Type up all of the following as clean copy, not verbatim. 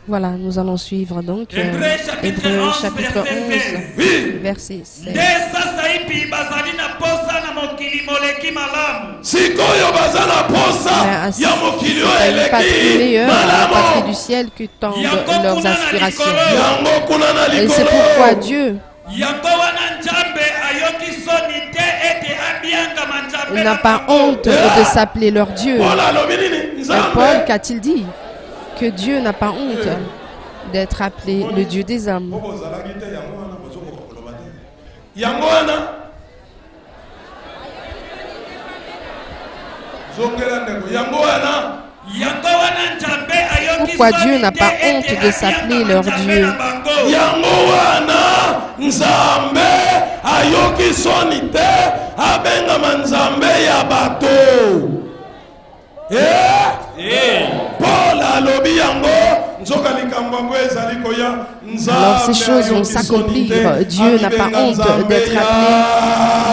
Voilà, nous allons suivre donc Hébreux chapitre 11, verset 16. C'est une patrie meilleure, la patrie du ciel qui tendent leurs aspirations. Et c'est pourquoi Dieu n'a pas honte de s'appeler leur Dieu. Paul, qu'a-t-il dit? Que Dieu n'a pas honte d'être appelé le Dieu des hommes. Pourquoi Dieu n'a pas honte de s'appeler leur Dieu? Alors ces choses vont s'accomplir. Dieu n'a pas honte d'être appelé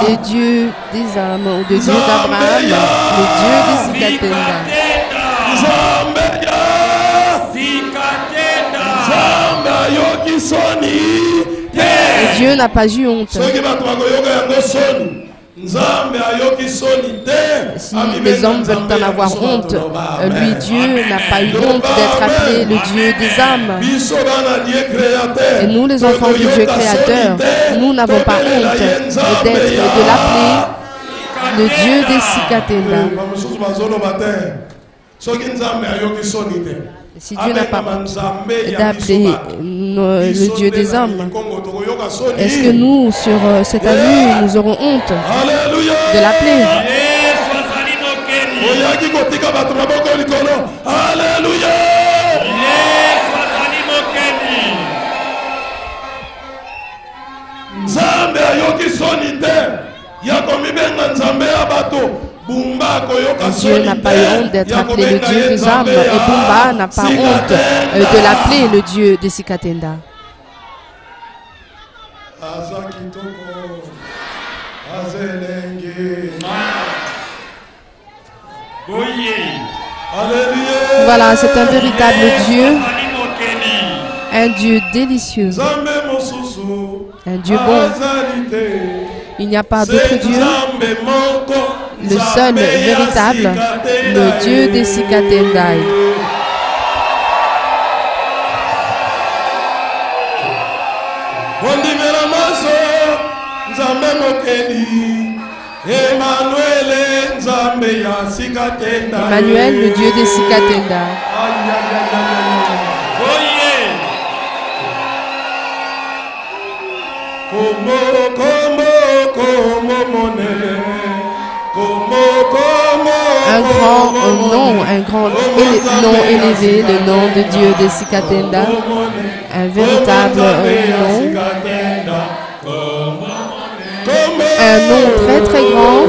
le Dieu des hommes, ou le Dieu d'Abraham, le Dieu des Sikatenda. Et Dieu n'a pas eu honte. Si les hommes veulent en avoir honte, lui, Dieu, n'a pas eu honte d'être appelé le Dieu des âmes. Et nous, les enfants du Dieu créateur, nous n'avons pas honte de l'appeler le Dieu des Sikatenda. Si Dieu n'a pas honte d'appeler le Dieu des hommes, est-ce que nous, sur cette avenue, nous aurons honte de l'appeler? Dieu n'a pas eu honte d'être appelé le Dieu des hommes, et Bumba n'a pas honte de l'appeler le Dieu des Sikatenda. Voilà, c'est un véritable Dieu, un Dieu délicieux, un Dieu bon. Il n'y a pas d'autre Dieu, le seul véritable, le Dieu des Sikatendai. Emmanuel, le Dieu des Sikatenda. Un grand nom élevé, le nom de Dieu des Sikatenda, un véritable nom, un nom très très grand.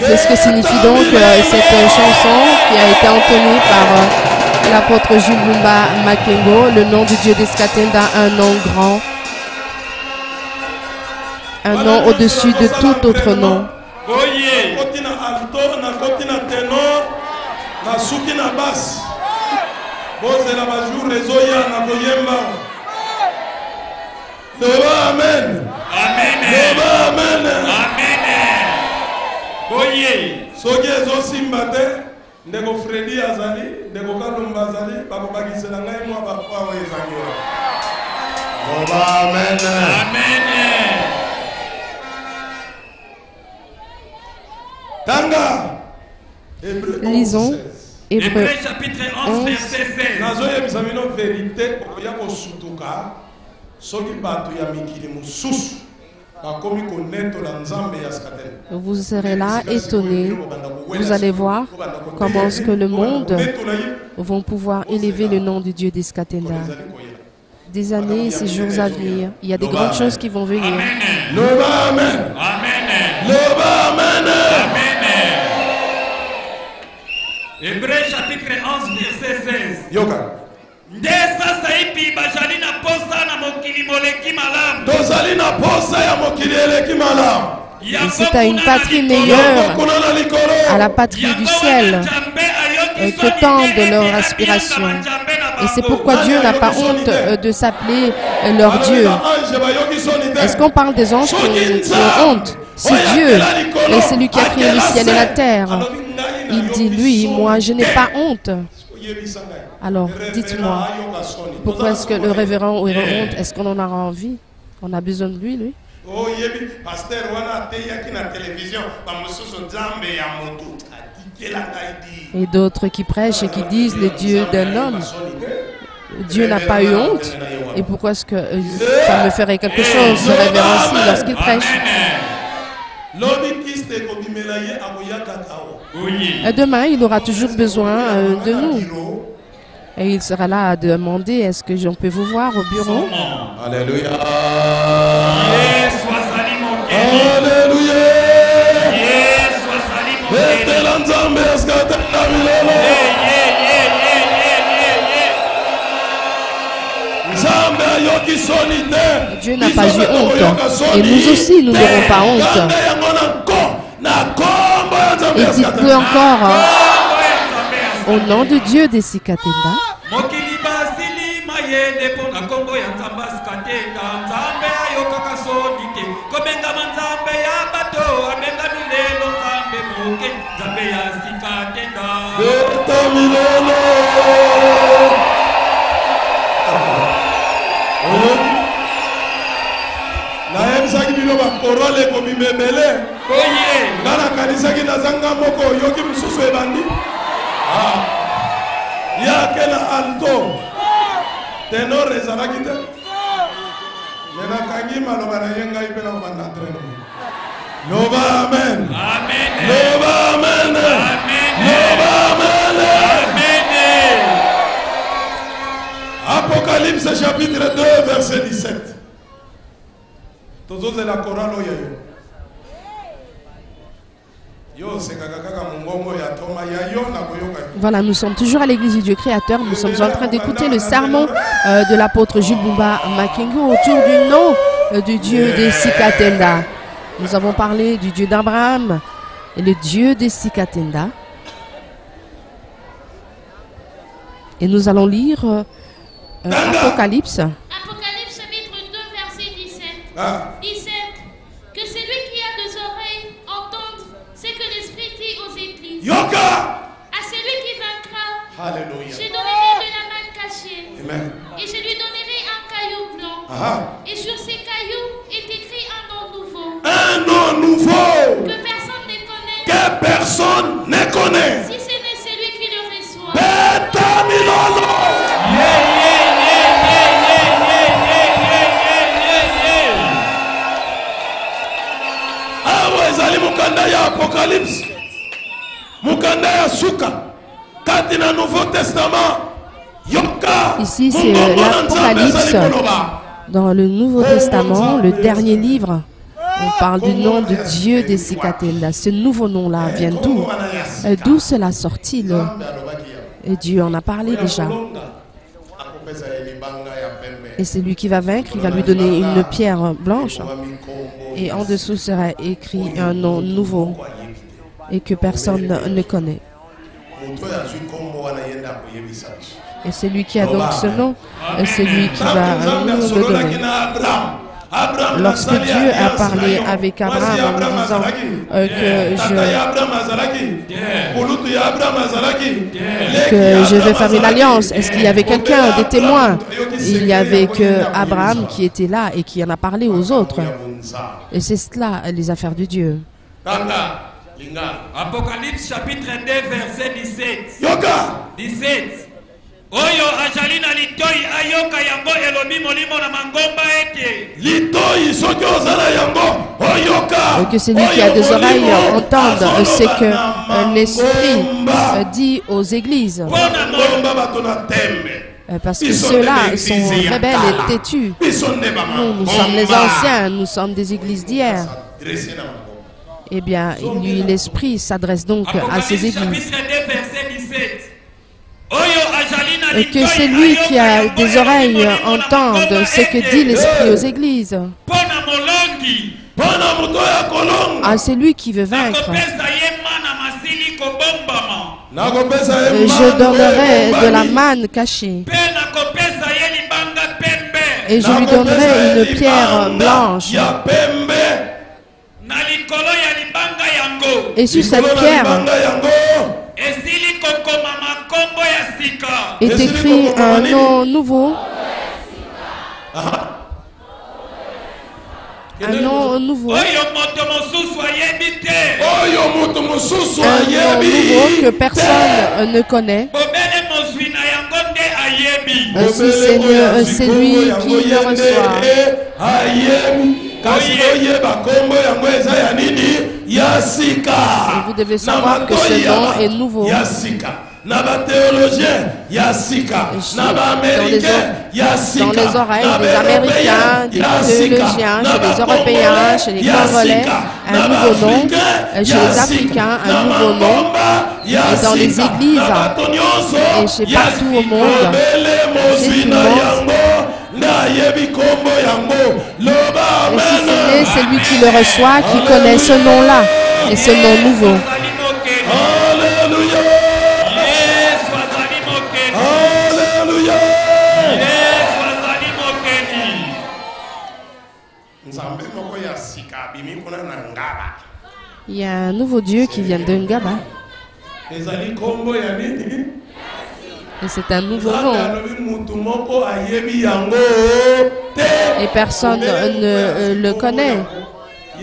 C'est ce que signifie donc cette chanson qui a été entonnée par l'apôtre Jules Bumba Makengo, le nom de Dieu des Sikatenda, un nom grand, un nom au-dessus de tout autre nom. Amen. Amen. Amen. Soki ezosimba te ndeko Fredi azali ndeko Kalumba azali bakobakisela ngai mwa bakwa oyo ezangi wana. Amen. Amen. Tanga. Lisons Hébreux chapitre 11 verset 16. Nazoyebisa bino vérité okoya kosutuka soki bato ya mikili mosusu. Vous serez là étonnés. Vous allez voir comment est-ce que le monde vont pouvoir élever le nom de Dieu des Sikatenda. Des années et ces jours à venir, il y a des grandes choses qui vont venir. Amen. Amen. Hébreux chapitre 11 verset 16. Yoka. C'est à une patrie meilleure, à la patrie du ciel. que tendent leur aspiration. Et c'est pourquoi Dieu n'a pas honte de s'appeler leur Dieu. Est-ce qu'on parle des anges qui ont honte? C'est Dieu, et c'est lui qui a créé le ciel et la terre. Il dit, lui, moi, je n'ai pas honte. Alors, dites-moi, pourquoi est-ce que le révérend aurait honte? Est-ce qu'on en aura envie? On a besoin de lui, lui? Et d'autres qui prêchent et qui disent le Dieu d'un homme. Dieu n'a pas eu honte. Et pourquoi est-ce que ça me ferait quelque chose, ce révérend aussi, lorsqu'il prêche? Et demain, il aura toujours besoin de nous. Et il sera là à demander, est-ce que j'en peux vous voir au bureau? Alléluia. Alléluia. Dieu n'a pas eu honte. Et nous aussi, nous n'aurons pas honte. Et dites-le encore, au nom de Dieu des Sikatenda. alto tenor ezalaki te yena kangi maloba na ye ngai mpe na kobanda entraîne loba amen loba amen loba amen. Apocalypse chapitre 2 verset 17 tozozela koralo oyo. Voilà, nous sommes toujours à l'église du Dieu créateur. Nous sommes en train d'écouter le sermon de l'apôtre Jules Bumba Makengo autour du nom du Dieu des Sikatenda. Nous avons parlé du Dieu d'Abraham et le Dieu des Sikatenda. Et nous allons lire Apocalypse. Apocalypse chapitre 2 verset 17. 17. Que celui qui a des oreilles entende ce que l'Esprit dit aux églises. Yoka! À celui qui vaincra, Alléluia. je donnerai de la manne cachée. Amen. Et je lui donnerai un caillou blanc. Et sur ces cailloux est écrit un nom nouveau. Un nom nouveau. Que personne ne connaît. Que personne ne connaît. Si ce n'est celui qui le reçoit. Beta Milolo. Ezali mukanda ya Apocalypse, mukanda ya suka, kati na Nouveau Testament. Yoka. Ici c'est l'Apocalypse. Dans le Nouveau Testament, le dernier livre, on parle du nom de Dieu des Sikatenda. Ce nouveau nom-là vient d'où? D'où cela sort-il? Et Dieu en a parlé déjà. Et c'est lui qui va vaincre, il va lui donner une pierre blanche. Et en dessous sera écrit un nom nouveau et que personne ne connaît. Et c'est lui qui a donc ce nom, et c'est lui qui va nous le donner. Lorsque Dieu a parlé avec Abraham en lui disant que je vais faire une alliance, est-ce qu'il y avait quelqu'un, des témoins? Il n'y avait que Abraham qui était là et qui en a parlé aux autres. Et c'est cela, les affaires de Dieu. Apocalypse chapitre 2 verset 17. 17. Oyo ajalina litoi ayoka yango elobi molimo na mangomba ete. Litoi soki ozala yango oyoka. Que celui qui a des oreilles entende ce que l'Esprit dit aux églises. Parce que ceux-là sont rebelles et têtus. Nous sommes les anciens, nous sommes des églises d'hier. Eh bien, lui, l'Esprit s'adresse donc à ces églises. Et que celui qui a des oreilles entende ce que dit l'Esprit aux églises. À celui qui veut vaincre, je donnerai de la manne cachée. Et je lui donnerai une pierre blanche. Et sur cette pierre est écrit un nom nouveau. Un nom nouveau. Un nom nouveau que personne ne connaît. Si c'est lui qui le reçoit. Et vous devez savoir que ce nom est nouveau. Dans les oreilles des Américains, des théologiens, chez les Européens, chez les Congolais, un nouveau nom, chez les Africains, un nouveau nom, et dans les églises, et chez partout au monde, chez tout le monde. Et si c'est celui qui le reçoit, qui connaît ce nom-là, et ce nom nouveau. Il y a un nouveau Dieu qui vient de Ngaba. Et c'est un nouveau nom. Et personne ne le connaît.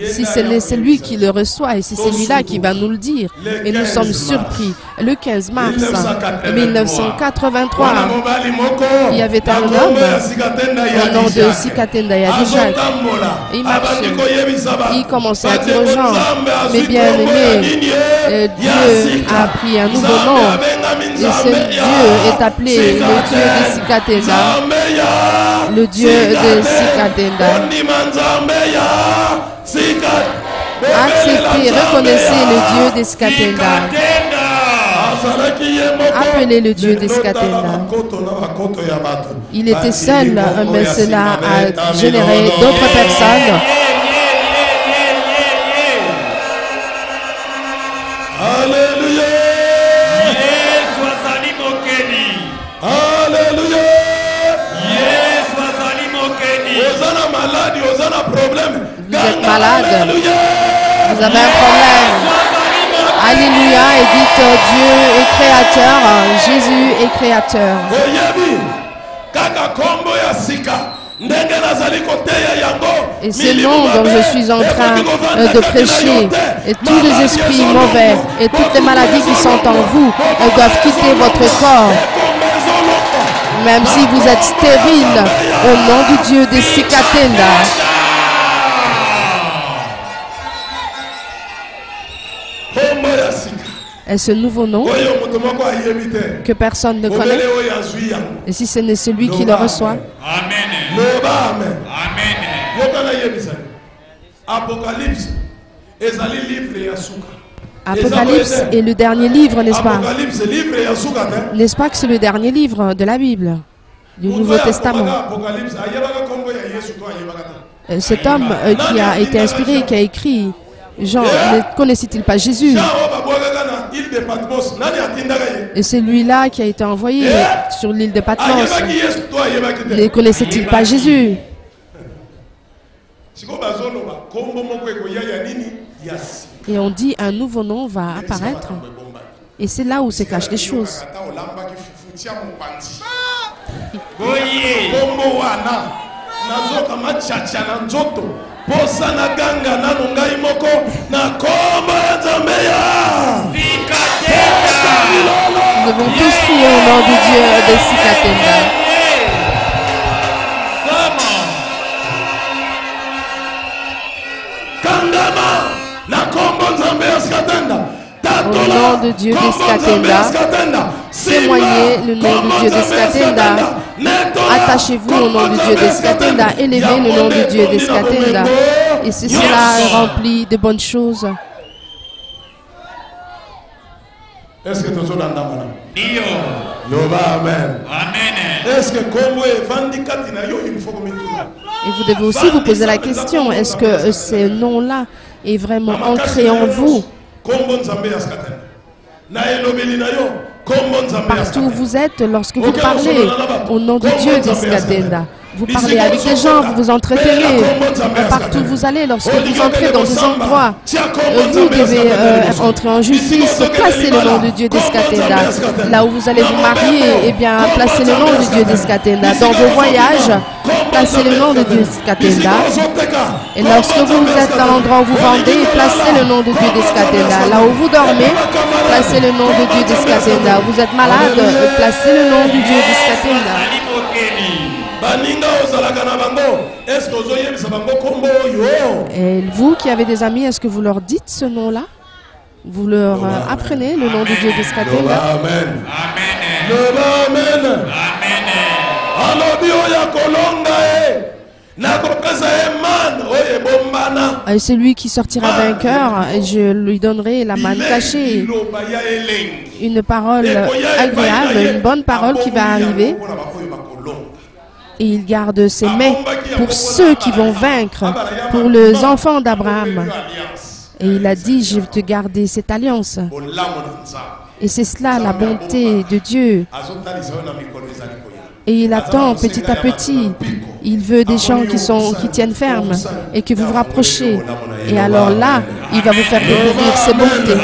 Si c'est lui qui le reçoit et c'est celui-là qui va nous le dire. Et nous sommes surpris. Le 15 mars 1983, il y avait un homme au nom de Sikatenda Yadijak. Il marchait. Il commençait à dire aux gens, mes bien-aimés, Dieu a pris un nouveau nom. Et ce Dieu est appelé le Dieu de Sikatenda. Le Dieu de Sikatenda. Acceptez, reconnaissez le Dieu d'Eskatenda. Appelez le Dieu d'Eskatenda. Il était seul, mais cela a généré d'autres personnes. Alléluia. Alléluia. Vous êtes malade, vous avez un problème. Alléluia, et dites Dieu est créateur, Jésus est créateur. Et ce nom dont je suis en train de prêcher, et tous les esprits mauvais et toutes les maladies qui sont en vous doivent quitter votre corps. Même si vous êtes stérile, au nom du Dieu de Sikatenda. Et ce nouveau nom que personne ne connaît, et si ce n'est celui qui le reçoit. Amen. Amen. Apocalypse est le dernier livre, n'est-ce pas? N'est-ce pas que c'est le dernier livre de la Bible, du Nouveau Testament? Cet homme qui a été inspiré, qui a écrit, Jean, ne connaissait-il pas Jésus? Et c'est lui-là qui a été envoyé sur l'île de Patmos. Ne connaissait-il pas Jésus? Et on dit un nouveau nom va apparaître. Et c'est là où se cachent les choses. Nous devons tous prier au nom du Dieu de Sikatenda. Au nom de Dieu d'Eskatenda, témoignez le nom du Dieu d'Eskatenda. Attachez-vous au nom du Dieu d'Eskatenda. Élevez le nom du Dieu d'Eskatenda. Et c'est cela rempli de bonnes choses. Est-ce que tu as Amen. Est-ce que et vous devez aussi vous poser la question, est-ce que ce nom-là est vraiment ancré en vous? Partout où vous êtes, lorsque vous parlez au nom de Dieu d'Eskatenda, vous parlez avec des gens, vous vous entretenez. Partout où vous allez, lorsque vous entrez dans des endroits, vous devez entrer en justice, placer le nom de Dieu d'Eskatenda. Là où vous allez vous marier, eh bien, placez le nom de Dieu d'Eskatenda. Dans vos voyages, placez le nom de Dieu d'Eskatenda. Et lorsque vous êtes dans l'endroit où vous vendez, placez le nom de Dieu d'Eskatenda. Là où vous dormez, placez le nom de Dieu d'Eskatenda. Vous êtes malade, placez le nom de Dieu d'Eskatenda. Et vous qui avez des amis, est-ce que vous leur dites ce nom-là? Vous leur apprenez le nom de Dieu d'Eskatenda? Amen. Amen. Et celui qui sortira vainqueur, je lui donnerai la manne cachée, une parole agréable, une bonne parole qui va arriver. Et il garde ses mains pour ceux qui vont vaincre, pour les enfants d'Abraham. Et il a dit, je vais te garder cette alliance. Et c'est cela la bonté de Dieu. Et il attend petit à petit. Il veut des gens qui tiennent ferme et que vous vous rapprochez. Et alors là, il va vous faire découvrir ses bontés.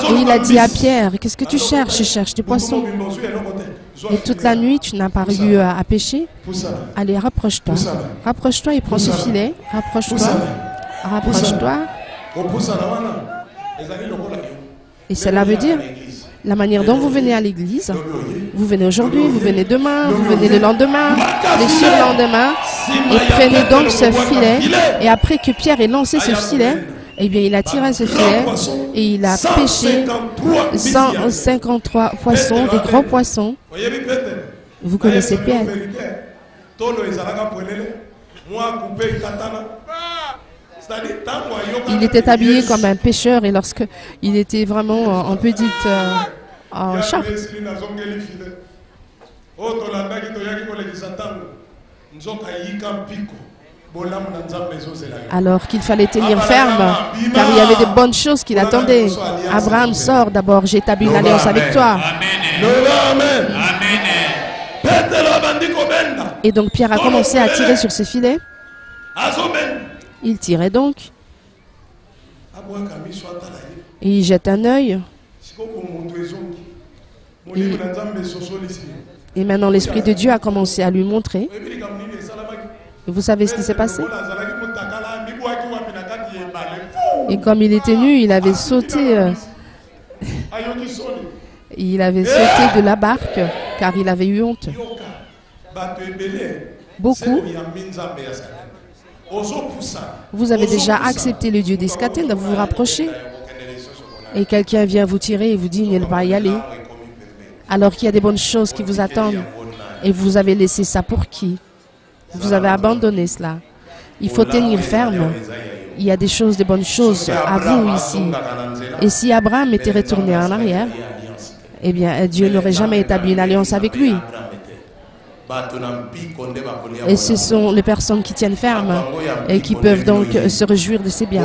Et il a dit à Pierre, qu'est-ce que tu cherches? Je cherche du poisson. Et toute la nuit, tu n'as pas eu à pêcher? Allez, rapproche-toi. Rapproche-toi et prends ce filet. Rapproche-toi. Rapproche-toi. Et cela veut dire la manière dont vous venez à l'église. Vous venez aujourd'hui, vous venez demain, vous venez le lendemain, le surlendemain. Et prenez donc ce filet. Et après que Pierre ait lancé ce filet, eh bien, il a tiré ce filet et il a pêché 153 poissons, des gros poissons. Vous connaissez Pierre. Il était habillé comme un pêcheur et lorsque il était vraiment en petite charpe. Alors qu'il fallait tenir ferme, car il y avait de bonnes choses qui l'attendaient. Abraham sort d'abord, j'ai établi une alliance avec toi. Et donc Pierre a commencé à tirer sur ses filets. Il tirait donc. Et il jette un œil. Et maintenant l'Esprit de Dieu a commencé à lui montrer. Et vous savez ce qui s'est passé? Et comme il était nu, il avait sauté. Il avait sauté de la barque car il avait eu honte. Beaucoup. Vous avez déjà accepté le Dieu d'Eskatenda, vous vous rapprochez. Et quelqu'un vient vous tirer et vous dit il ne va pas y aller. Alors qu'il y a des bonnes choses qui vous attendent. Et vous avez laissé ça pour qui? Vous avez abandonné cela. Il faut tenir ferme. Il y a des choses, des bonnes choses à vous ici. Et si Abraham était retourné en arrière, eh bien, Dieu n'aurait jamais établi une alliance avec lui. Et ce sont les personnes qui tiennent ferme et qui peuvent donc se réjouir de ces biens.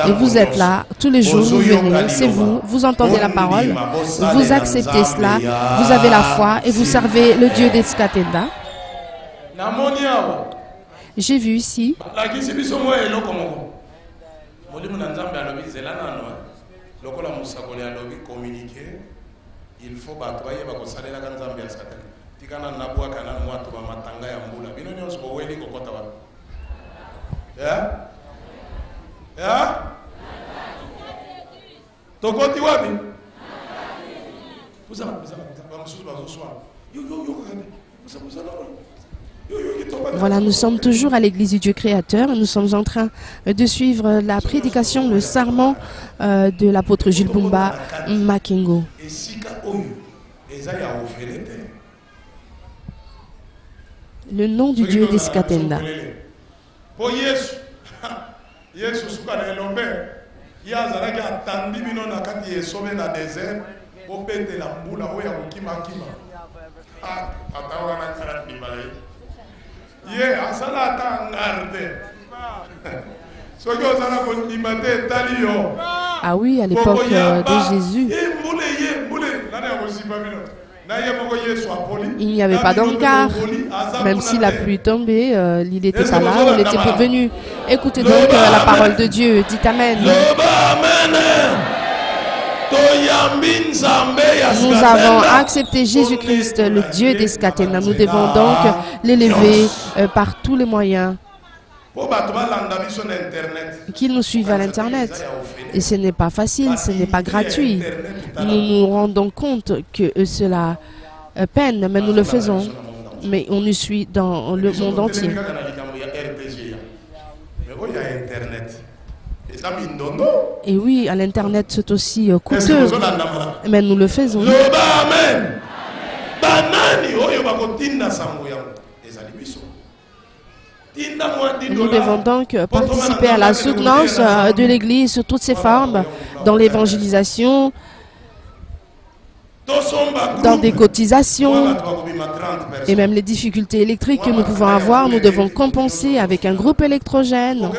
Et vous êtes là, tous les jours, vous venez, c'est vous, vous entendez la parole, vous acceptez cela, vous avez la foi et vous servez le Dieu d'Eskatenda. J'ai vu ici. Il faut Voilà, nous sommes toujours à l'église du Dieu créateur. Nous sommes en train de suivre la prédication, le sermon de l'apôtre Jules Bumba Makengo. Le nom du Dieu d'Eskatenda. Ah oui, à l'époque de Jésus, il n'y avait pas d'encart. Même si la pluie tombait, il était pas là, il était prévenu. Écoutez donc la parole de Dieu. Dites Amen. Nous avons accepté Jésus-Christ, le Dieu des Scatena. Nous devons donc l'élever par tous les moyens. Qu'ils nous suivent à l'Internet. Et ce n'est pas facile, ce n'est pas gratuit. Nous nous rendons compte que cela peine, mais nous le faisons. Mais on nous suit dans le monde entier. Et oui, à l'Internet, c'est aussi coûteux. Mais nous le faisons. Nous devons donc participer à la soutenance de l'Église sous toutes ses formes, dans l'évangélisation, dans des cotisations et même les difficultés électriques que nous pouvons avoir, nous devons compenser avec un groupe électrogène.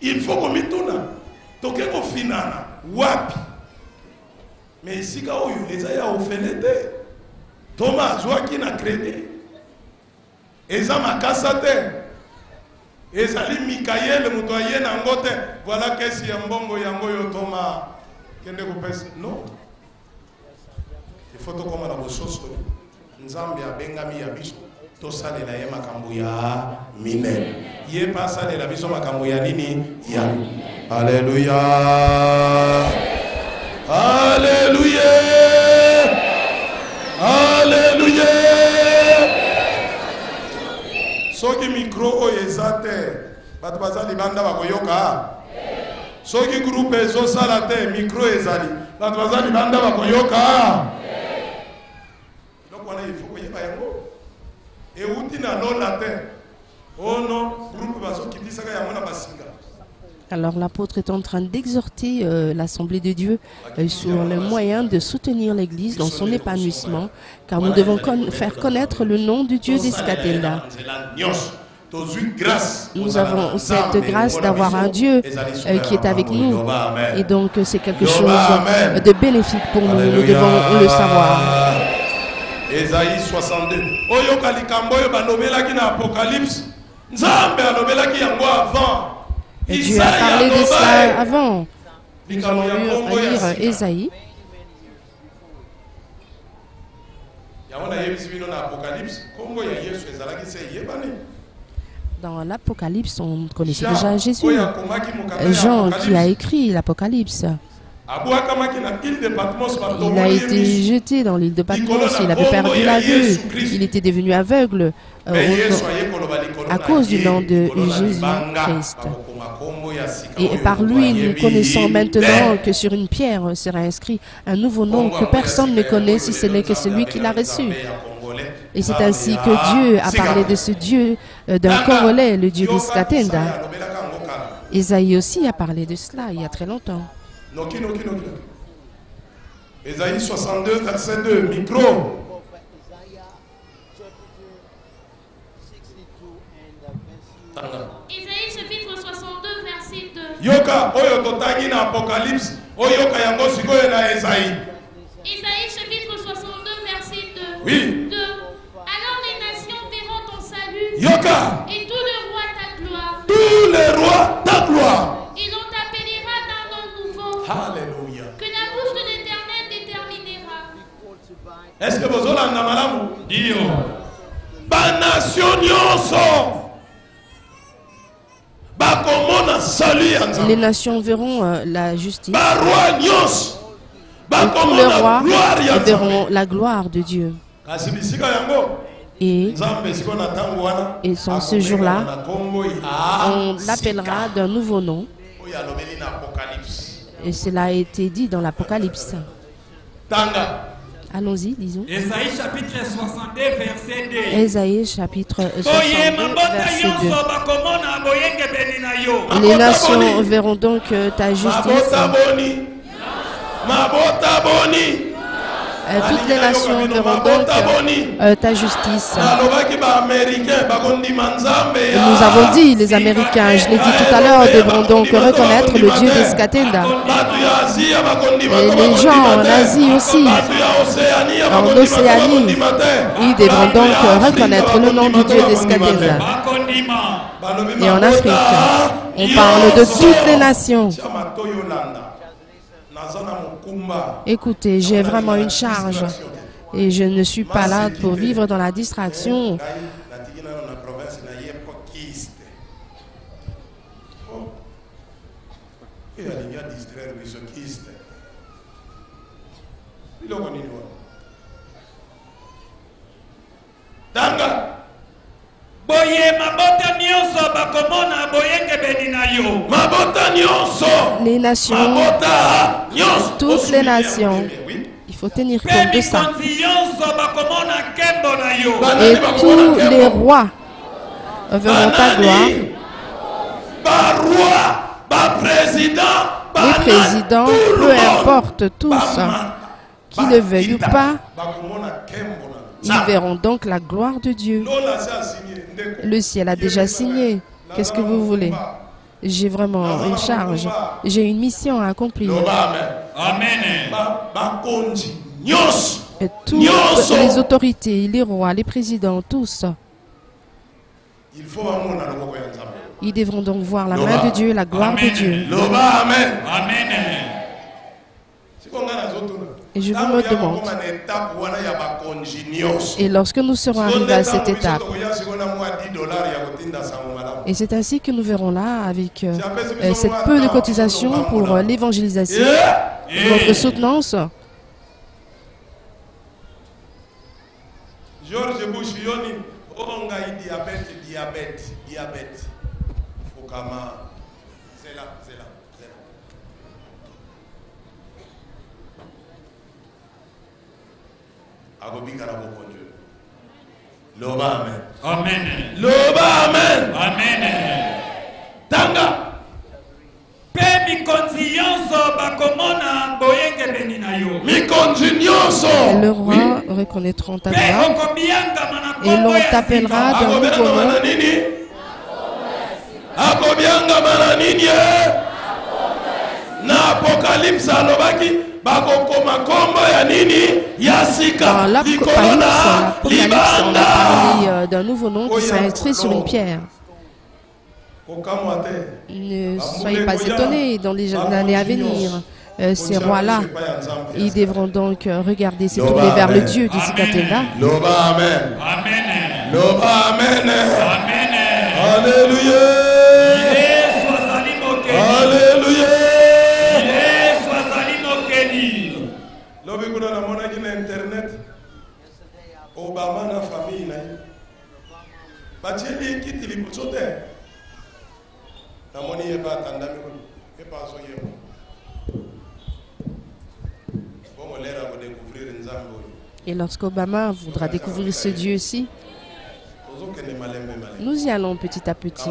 Il faut qu'on mituna toke ko finana wapi mais sika oyo ezaya ofenete Thomas zwaki na crédit eza makasa te ezali Mikael muto aye na ngote voilà kesi ya mbongo yango yo Thomas kende ko pesa non il faut to koma na bososo nzambe abengami ya biso to salela ye makambo ya mine ye pa salela biso makambo ya nini ya Alléluia Alléluia Alléluia soki micro oyo eza te bato baza libanda bakoyoka soki groupe ezosala te micro ezali bato baza libanda bakoyoka donc wana il faut koyeba yango euti na lola te ono groupe bazokibisaka yango na basinga. Alors l'apôtre est en train d'exhorter l'Assemblée de Dieu sur le moyen de soutenir l'Église dans son épanouissement, car nous devons faire connaître le nom du Dieu des Scatena. Nous avons cette grâce d'avoir un Dieu qui est avec nous, et donc c'est quelque chose de bénéfique pour nous, nous devons le savoir. Ésaïe 62. Oyoka likambo yo balobelaki na Apocalypse. Nzambe alobelaki yango avant. Et Dieu a parlé de cela avant. Nous allons lire Ésaïe. Dans l'Apocalypse, on connaissait déjà Jésus. Jean qui a écrit l'Apocalypse. Il a été jeté dans l'île de Patmos, il avait perdu la vue, il était devenu aveugle à cause du nom de Jésus-Christ. Et par lui, nous connaissons maintenant que sur une pierre sera inscrit un nouveau nom que personne ne connaît si ce n'est que celui qui l'a reçu. Et c'est ainsi que Dieu a parlé de ce Dieu d'un Congolais, le Dieu des Scatena. Ésaïe aussi a parlé de cela il y a très longtemps. Ésaïe 62, verset 2, micro. Ésaïe chapitre 62, verset 2. Yoka, oyo totangi na Apocalypse, oyoka yango sikoyo na Ésaïe. Ésaïe chapitre 62, verset 2. Oui. 2. Alors les nations verront ton salut. Yoka. Et tous les rois ta gloire. Tous les rois ta gloire. Et l'on t'appellera d'un nom nouveau. Alléluia. Que la bouche de l'Éternel déterminera. Est-ce que vous avez malamu? Dio. Ba nation nyonso. Les nations verront la justice. Et tous les rois verront la gloire de Dieu. Et sans ce jour-là, on l'appellera d'un nouveau nom. Et cela a été dit dans l'Apocalypse. Allons-y, disons. Ésaïe chapitre 62, verset 2. Ésaïe chapitre 62, verset 2. Les nations verront donc ta justice. Toutes les nations verront donc ta justice. Nous avons dit, les Américains, je l'ai dit tout à l'heure, devront donc reconnaître le Dieu des Skatenda. Et les gens en Asie aussi, en Océanie, ils devront donc reconnaître le nom du Dieu des Skatenda. Et en Afrique, on parle de toutes les nations. Écoutez, j'ai vraiment une charge et je ne suis pas là pour vivre dans la distraction. Les nations, toutes les nations, il faut tenir compte de ça. Et tous les rois verront ta gloire. Les présidents, peu importe tous, qu'ils le veuillent ou pas, ils verront donc la gloire de Dieu. Le ciel a déjà signé. Qu'est-ce que vous voulez? J'ai vraiment une charge. J'ai une mission à accomplir. Amen. Et toutes les autorités, les rois, les présidents, tous, ils devront donc voir la main de Dieu, la gloire de Dieu. Amen. Et je vous me demande, et lorsque nous serons arrivés à cette étape, et c'est ainsi que nous verrons là, avec cette peu de cotisation pour l'évangélisation, votre soutenance. George Bush, yoni, ongai diabète. Fokama, c'est là. Loba amen. Loba amen. Tanga. Le roi reconnaîtront ta gloire et l'on t'appellera d'un nouveau nom. Apocalypse Dans l'Apocalypse, on a parlé d'un nouveau nom qui sera inscrit sur une pierre. Ne soyez pas étonnés dans les années à venir. Ces rois-là, ils devront donc regarder, se tourner vers le Dieu du Sikatenda. Amen. Alléluia. Alléluia. Lobi kuna na mona kina internet. Obama na famille na. Bacheli kitili mchote. Na moni yeba tandami ko. Epa so yebo. Bon lera ko découvrir nzambo. Et lorsqu'Obama voudra découvrir ce Dieu-ci, nous y allons petit à petit.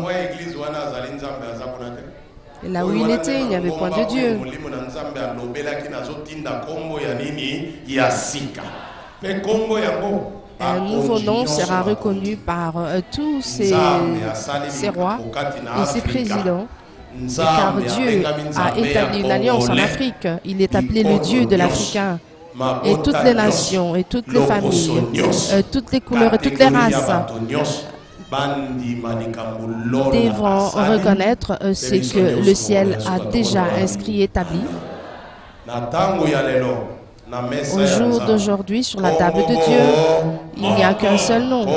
Et là où il était, il n'y avait point de Dieu. Un nouveau nom sera reconnu par tous ces rois et ces présidents. Car Dieu a établi une alliance en Afrique. Il est appelé le Dieu de l'Africain. Et toutes les nations, et toutes les familles, toutes les couleurs et toutes les races devront reconnaître ce que le ciel a déjà inscrit et établi. Au jour d'aujourd'hui, sur la table de Dieu, il n'y a qu'un seul nom. Le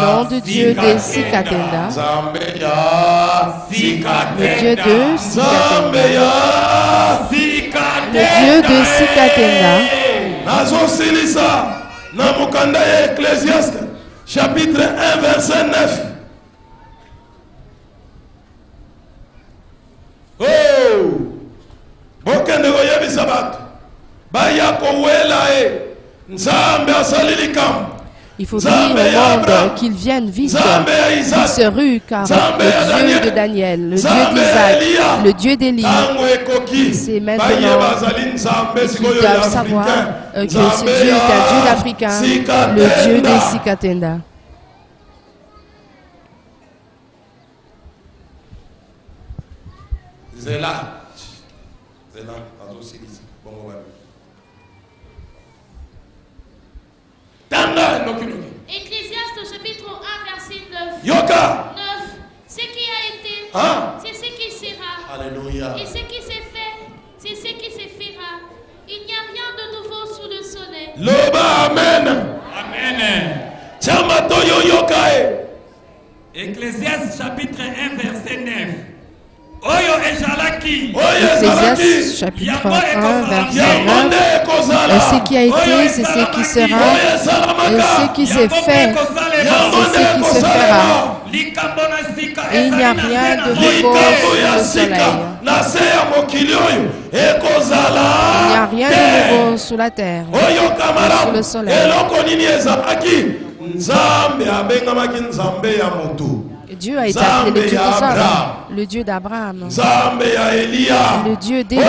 nom de Dieu des Sikatenda. Le Dieu de Sikatenda. Le Dieu de Sikatenda. Chapitre 1, verset 9. Oh! Bokende goyebi sabato. Baya kowela Il faut dire au monde qu'ils viennent vite, qu'ils se ruent, car le Dieu de Daniel, le Dieu d'Isaac, le Dieu d'Élie, c'est maintenant qu'ils doivent savoir que ce Dieu est un Dieu d'Africain, le Dieu des Sikatenda. Ecclésiaste chapitre 1 verset 9. 9. Ce qui a été, c'est ce qui sera. Alléluia. Et ce qui s'est fait, c'est ce qui se fera. Il n'y a rien de nouveau sous le soleil. Loba amen. Amen. Chama toyo yokae. Ecclésiaste chapitre 1 verset 9. Oyo ejalaki. Ecclésiaste chapitre 1 verset 9. Ce qui a été, c'est ce qui sera. Et ce qui s'est fait, c'est ce qui se fera. Et il n'y a rien de nouveau sous le soleil. Il n'y a rien de nouveau sous la terre, sous le soleil. Dieu a été appelé le Dieu des hommes, le Dieu d'Abraham, le Dieu d'Élie.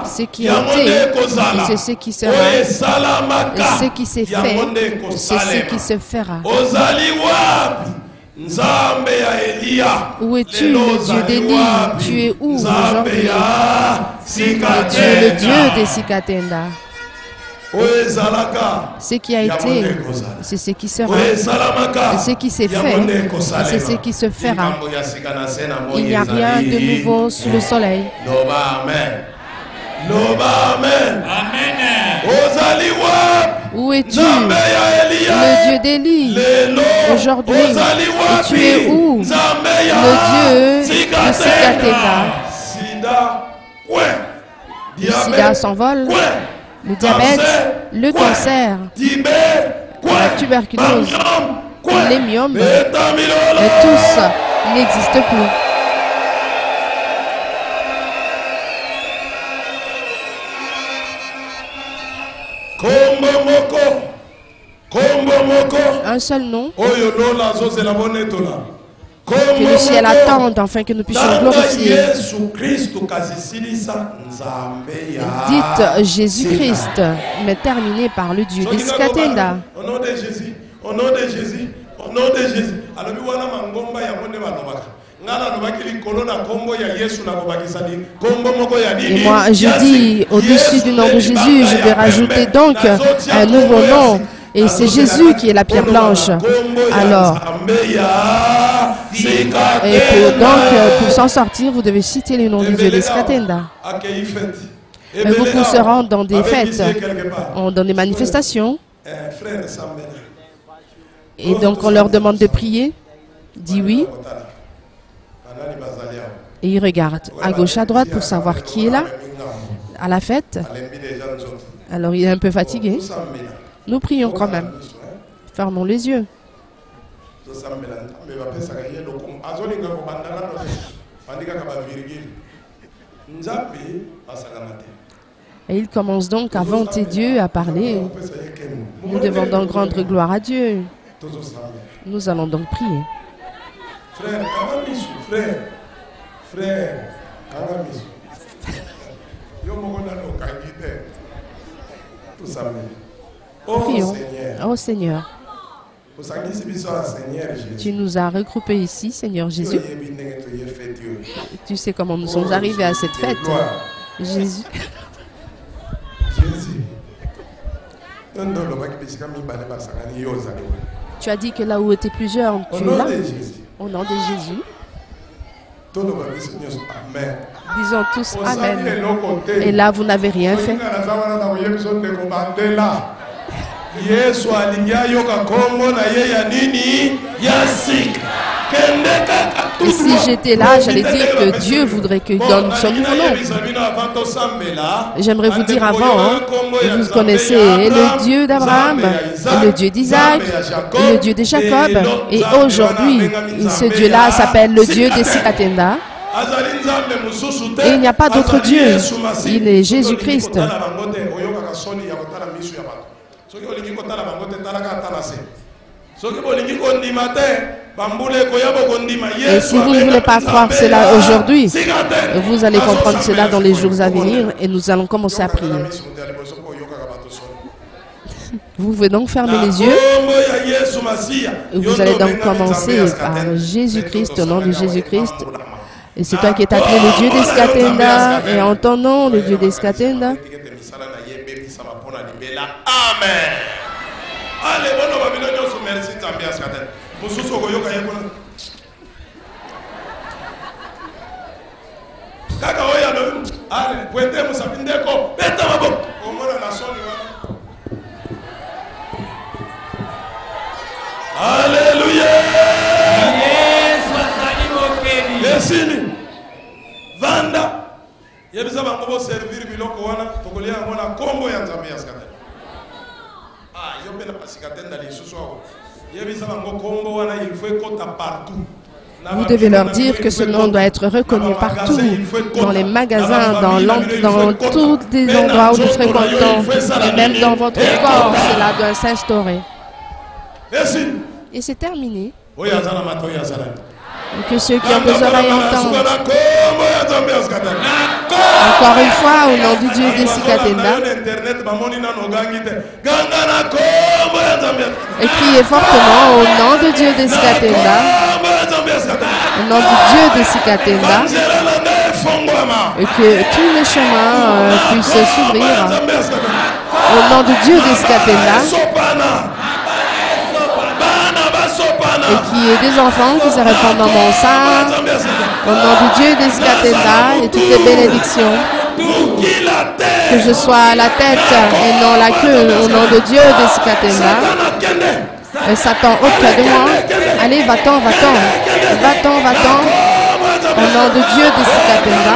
Ce qui a été, c'est ce qui sera. Et ce qui s'est fait, c'est ce qui se fera. Où es-tu, le Dieu d'Élie? Tu es où aujourd'hui? Le Dieu des Sikatenda. Ce qui a été, c'est ce qui sera. Ce qui s'est fait, c'est ce qui se fera. Il n'y a rien de nouveau sous le soleil. Où es-tu, le Dieu d'Élie? Aujourd'hui, et tu es où, le Dieu de Sikatenda? Le sida s'envole. Le diabète, le cancer, la tuberculose, l'émiome, tous n'existent plus. Un seul nom que le ciel attende afin que nous puissions glorifier. Dites Jésus-Christ, mais terminé par le Dieu des Sikatenda. Au nom de Jésus, au nom de Jésus, au nom de Jésus. Et moi, je dis, au-dessus du nom de Jésus, je vais rajouter donc un nouveau nom. Et c'est Jésus qui est la pierre blanche. Alors, et pour s'en sortir, vous devez citer le nom du Dieu des Sikatenda. Beaucoup se rendent dans des fêtes, dans des manifestations. Et donc on leur demande de prier. Dit oui. Et ils regardent à gauche, à droite pour savoir qui est là à la fête. Alors il est un peu fatigué. Nous prions quand même. Fermons les yeux. Et il commence donc à vanter Dieu, à parler. Nous devons donc rendre gloire à Dieu. Nous allons donc prier. Frère, prions. Oh Seigneur, tu nous as regroupés ici, Seigneur Jésus. Tu sais comment nous sommes arrivés à cette fête. Jésus. Tu as dit que là où étaient plusieurs, tu es là. Au nom de Jésus. Disons tous Amen. Et là, vous n'avez rien fait. Et si j'étais là, j'allais dire que Dieu voudrait qu'il donne son nouveau nom. J'aimerais vous dire avant, vous connaissez le Dieu d'Abraham, le Dieu d'Isaac, le Dieu de Jacob. Et aujourd'hui, ce Dieu-là s'appelle le Dieu des Sikatenda. Et il n'y a pas d'autre Dieu. Il est Jésus-Christ. Et si vous ne voulez pas croire cela aujourd'hui, vous allez comprendre cela dans les jours à venir et nous allons commencer à prier. Vous pouvez donc fermer les yeux. Vous allez donc commencer par Jésus-Christ, au nom de Jésus-Christ. Et c'est toi qui es appelé le Dieu d'Eskatenda. Et en ton nom, le Dieu d'Eskatenda. Amen. Allez, bon, merci, alléluia. Vanda. Yebisa bango servir biloko wana tokolia ngona kombo ya Nzambe ya Skatenda. Ah, yopena pasikatenda lisusu wako. Yebisa bango kombo wana il faut kota partout. Vous devez leur dire que ce nom doit être reconnu partout, dans les magasins, dans tous les endroits où nous fréquentons, et même dans votre corps, cela doit s'instaurer. Et c'est terminé. Et que ceux qui ont des oreilles entendent. Encore une fois, au nom du Dieu d'Eskatenda. Et criez fortement au nom de Dieu d'Eskatenda. Au nom du Dieu d'Eskatenda. Et que tous les chemins puissent s'ouvrir. Au nom du Dieu d'Eskatenda. Et qu'il y ait des enfants qui se répandent dans mon sein, au nom du Dieu d'Eskatenda et toutes les bénédictions. Que je sois la tête et non la queue, au nom de Dieu d'Eskatenda. Et Satan, ôte de moi. Allez, va-t'en, va-t'en. Va-t'en, va-t'en. Au nom de Dieu d'Eskatenda.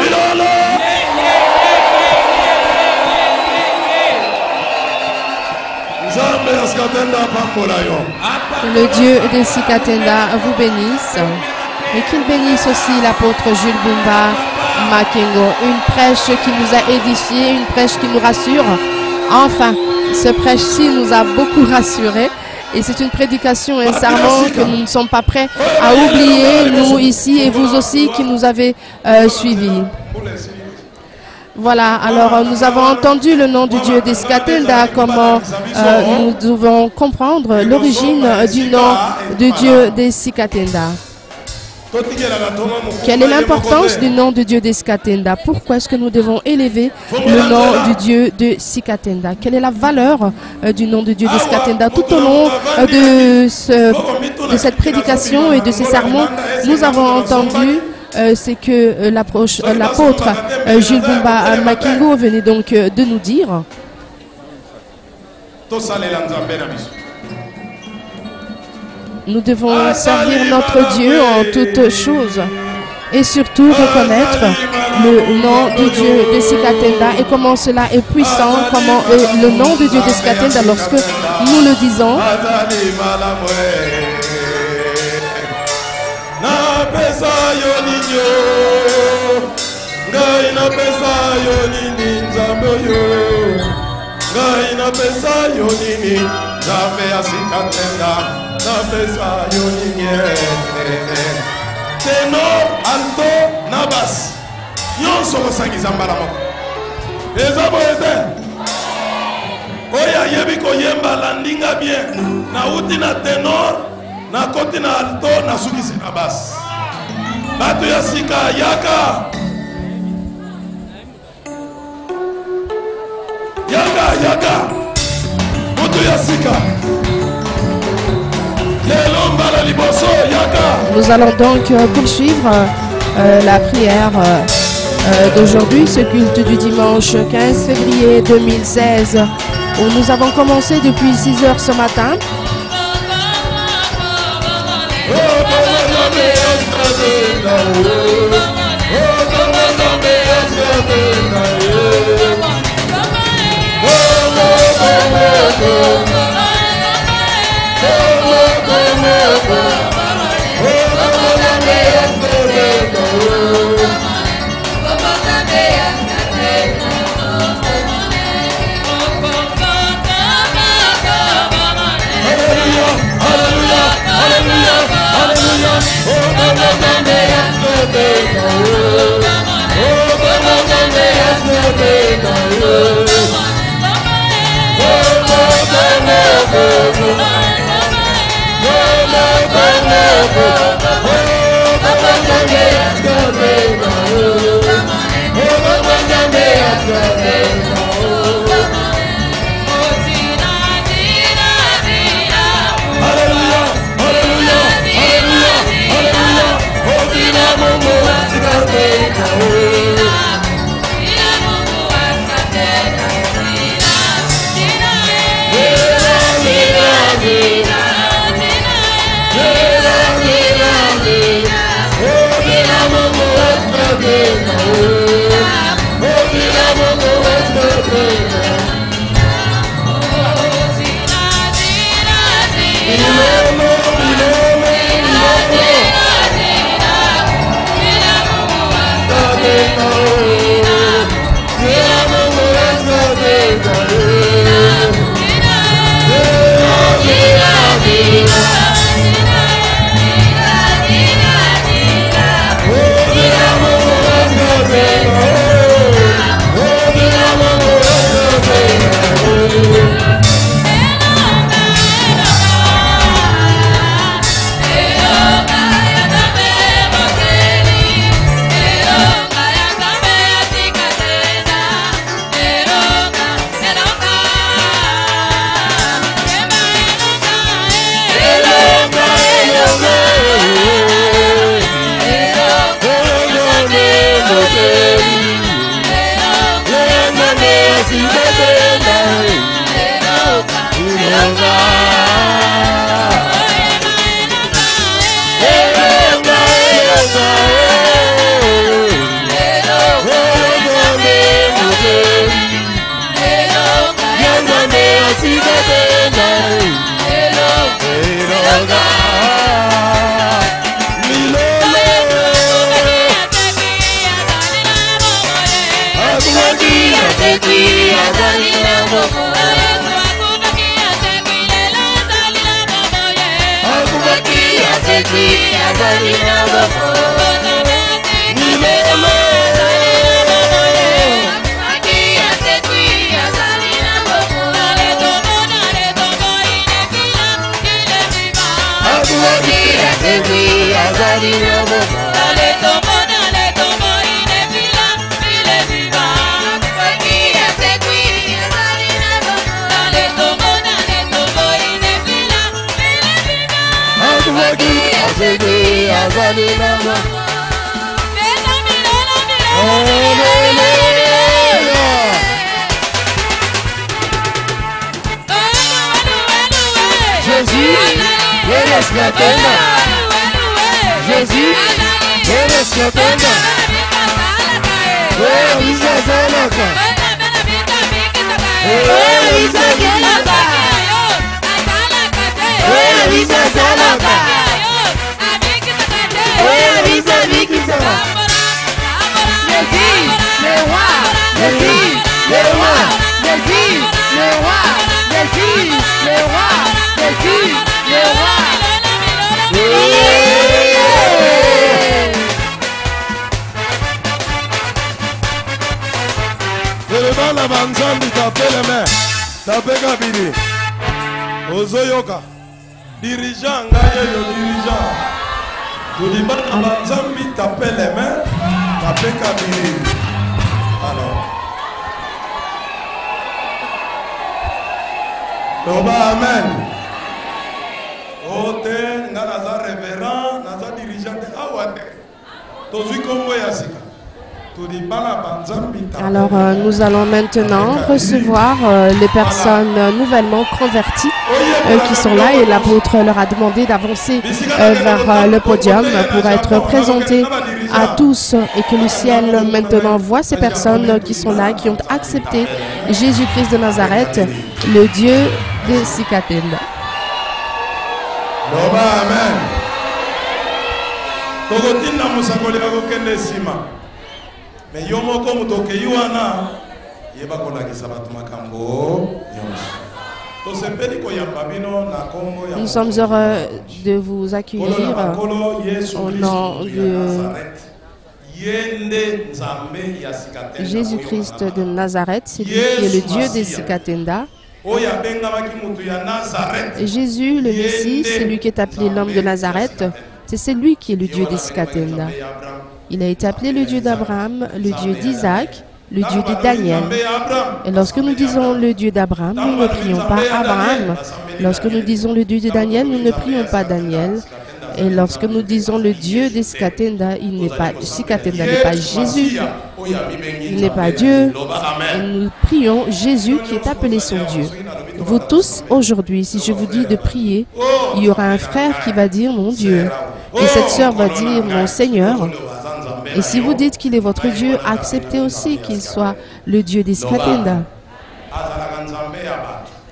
Que le Dieu d'Eskatenda vous bénisse et qu'il bénisse aussi l'apôtre Jules Bumba Makengo, une prêche qui nous a édifiés, une prêche qui nous rassure. Enfin, ce prêche-ci nous a beaucoup rassurés et c'est une prédication et un sermon que nous ne sommes pas prêts à oublier, nous ici et vous aussi qui nous avez suivis. Voilà, alors nous avons entendu le nom du Dieu d'Eskatenda, comment nous devons comprendre l'origine du nom de Dieu d'Eskatenda. Quelle est l'importance du nom de Dieu d'Eskatenda? Pourquoi est-ce que nous devons élever le nom du Dieu de Sikatenda? Quelle est la valeur du nom de Dieu d'Eskatenda? Tout au long de cette prédication et de ces sermons, nous avons entendu c'est que l'apôtre Jules Bumba Makengo venait donc de nous dire nous devons servir notre Dieu en toutes choses et surtout reconnaître le nom de Dieu d'Eskatenda et comment cela est puissant, comment est le nom de Dieu d'Eskatenda lorsque nous le disons. Tenor, alto, nabas. Nyonso kosangiza mbala moko. Eza boyete. Oya yebi koyemba landinga bien. Na uti na tenor, na koti na alto, na sukisi na bas. Batu ya sika yaka. Yaka, yaka. Mutu ya sika. Nous allons donc poursuivre la prière d'aujourd'hui, ce culte du dimanche 15 février 2016, où nous avons commencé depuis 6 heures ce matin. Alors, nous allons maintenant recevoir les personnes nouvellement converties qui sont là et l'apôtre leur a demandé d'avancer vers le podium pour être présentés à tous et que le ciel maintenant voit ces personnes qui sont là, qui ont accepté Jésus-Christ de Nazareth, le Dieu de Sikatenda. Amen. Mais yomoko mutoke yuana yeba kolakisa batu makambo nyonso. Nous sommes heureux de vous accueillir au nom de Jésus-Christ de Nazareth, c'est lui qui est le Dieu de Sikatenda. Et Jésus, le Messie, c'est lui qui est appelé l'homme de Nazareth. C'est lui qui est le Dieu d'Iskatenda. Il a été appelé le Dieu d'Abraham, le Dieu d'Isaac, le Dieu de Daniel. Et lorsque nous disons le Dieu d'Abraham, nous ne prions pas Abraham. Lorsque nous disons le Dieu de Daniel, nous ne prions pas Daniel. Et lorsque nous disons le Dieu d'Iskatenda, il n'est pas Iskatenda n'est pas Jésus. Il n'est pas Dieu. Et nous prions Jésus qui est appelé son Dieu. Vous tous, aujourd'hui, si je vous dis de prier, il y aura un frère qui va dire mon Dieu. Et cette sœur va dire mon Seigneur. Et si vous dites qu'il est votre Dieu, acceptez aussi qu'il soit le Dieu d'Iskatenda.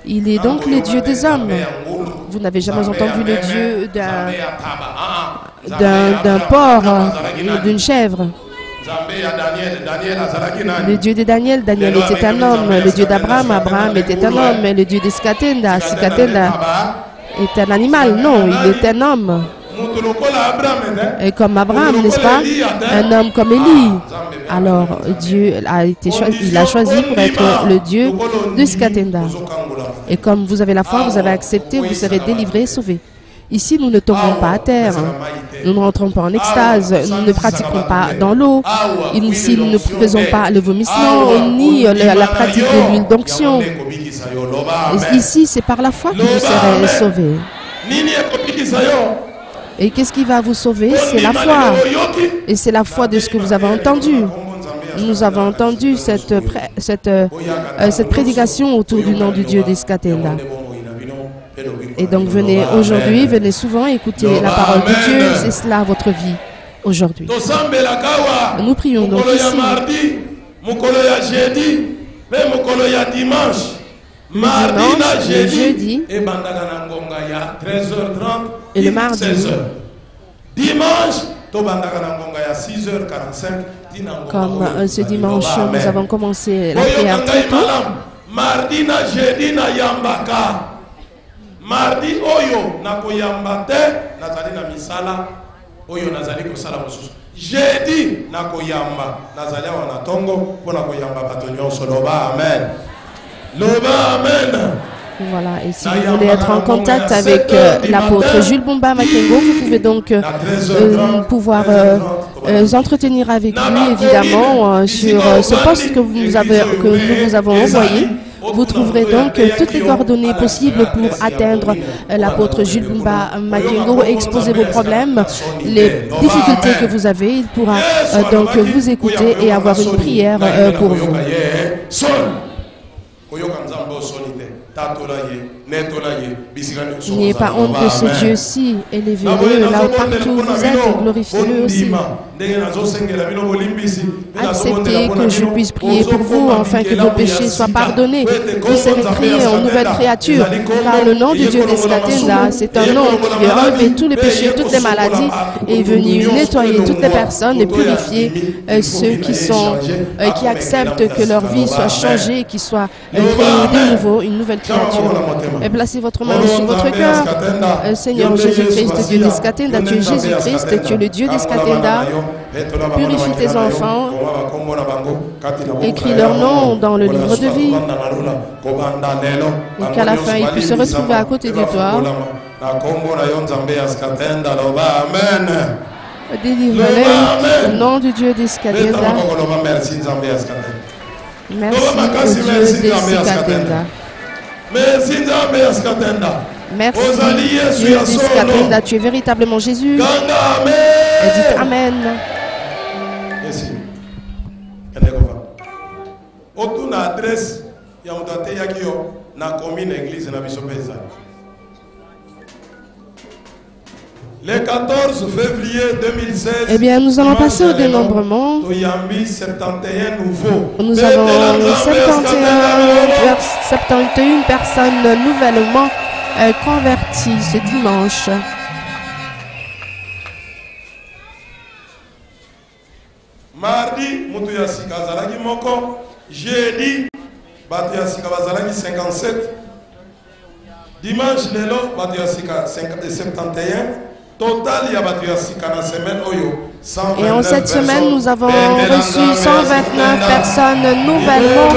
Il est donc le Dieu des hommes. Vous n'avez jamais entendu le Dieu d'un porc ou d'une chèvre. Le Dieu de Daniel, Daniel était un homme. Le Dieu d'Abraham, Abraham était un homme. Mais le Dieu d'Iskatenda, Iskatenda est un animal. Non, il est un homme. Et comme Abraham, n'est-ce pas? Un homme comme Élie. Alors Dieu a été choisi, il a choisi pour être le Dieu d'Iskatenda. Et comme vous avez la foi, vous avez accepté, vous serez délivrés, sauvés. Ici, nous ne tombons pas à terre. Nous ne rentrons pas en extase. Nous ne pratiquons pas dans l'eau. Ici, nous ne faisons pas le vomissement ni la pratique de l'huile d'onction. Ici, c'est par la foi que vous serez sauvés. Et qu'est-ce qui va vous sauver? C'est la foi. Et c'est la foi de ce que vous avez entendu. Nous avons entendu cette prédication autour du nom du Dieu d'Iskatenda. Et donc venez aujourd'hui, venez souvent écouter la parole de Dieu. C'est cela votre vie aujourd'hui. Nous prions donc ici. Dimanche, le jeudi et le mardi. Comme ce dimanche, nous avons commencé la prière très tôt. Mardi oyo nakoyamba te nazali na misala oyo nazali kosala mosusu. Jeudi nakoyamba nazali wana tongo pona koyamba bato nyonso. Loba amen. Loba amen. Voilà, et si vous voulez être en contact avec l'apôtre Jules Bumba Makengo, vous pouvez donc pouvoir entretenir avec lui, évidemment, sur ce poste que nous vous avons envoyé. Vous trouverez donc toutes les coordonnées possibles pour atteindre l'apôtre Jules Bumba Makengo, exposer vos problèmes, les difficultés que vous avez. Il pourra donc vous écouter et avoir une prière pour vous. N'ayez pas honte de ce Dieu-ci, élevez-le là partout où vous êtes et glorifiez-le aussi. Acceptez que je puisse prier pour vous afin que vos péchés soient pardonnés. Vous serez créés en nouvelle créature, car le nom du Dieu d'Iskatenda, c'est un nom qui a enlevé tous les péchés, toutes les maladies, et est venu nettoyer toutes les personnes et purifier ceux qui acceptent que leur vie soit changée, qu'ils soient créés de nouveau, une nouvelle créature. Et placez votre main sur votre cœur. Seigneur Jésus-Christ, Dieu d'Iskatenda, tu es Jésus-Christ, tu es le Dieu d'Iskatenda. Purifie tes enfants. Écris leur nom dans le livre de vie. Et qu'à la fin, ils puissent se retrouver à côté de toi. Délivre-les au nom du Dieu d'Iskatenda. Merci au Dieu d'Iskatenda. Merci Dieu d'Iskatenda. Tu es véritablement Jésus. Et dites Amen. Le 14 février 2016, eh bien, nous allons passer au dénombrement. Nous avons 71 personnes nouvellement converties ce dimanche. Mardi, Mutuya Sika Zalagi Moko. Jeudi, Batia Sika Bazalagi 57. Dimanche, Lelo, Batia Sika 71. Total, il y a Batia Sika na semaine Oyo. Et en cette semaine, nous avons reçu 129 personnes nouvellement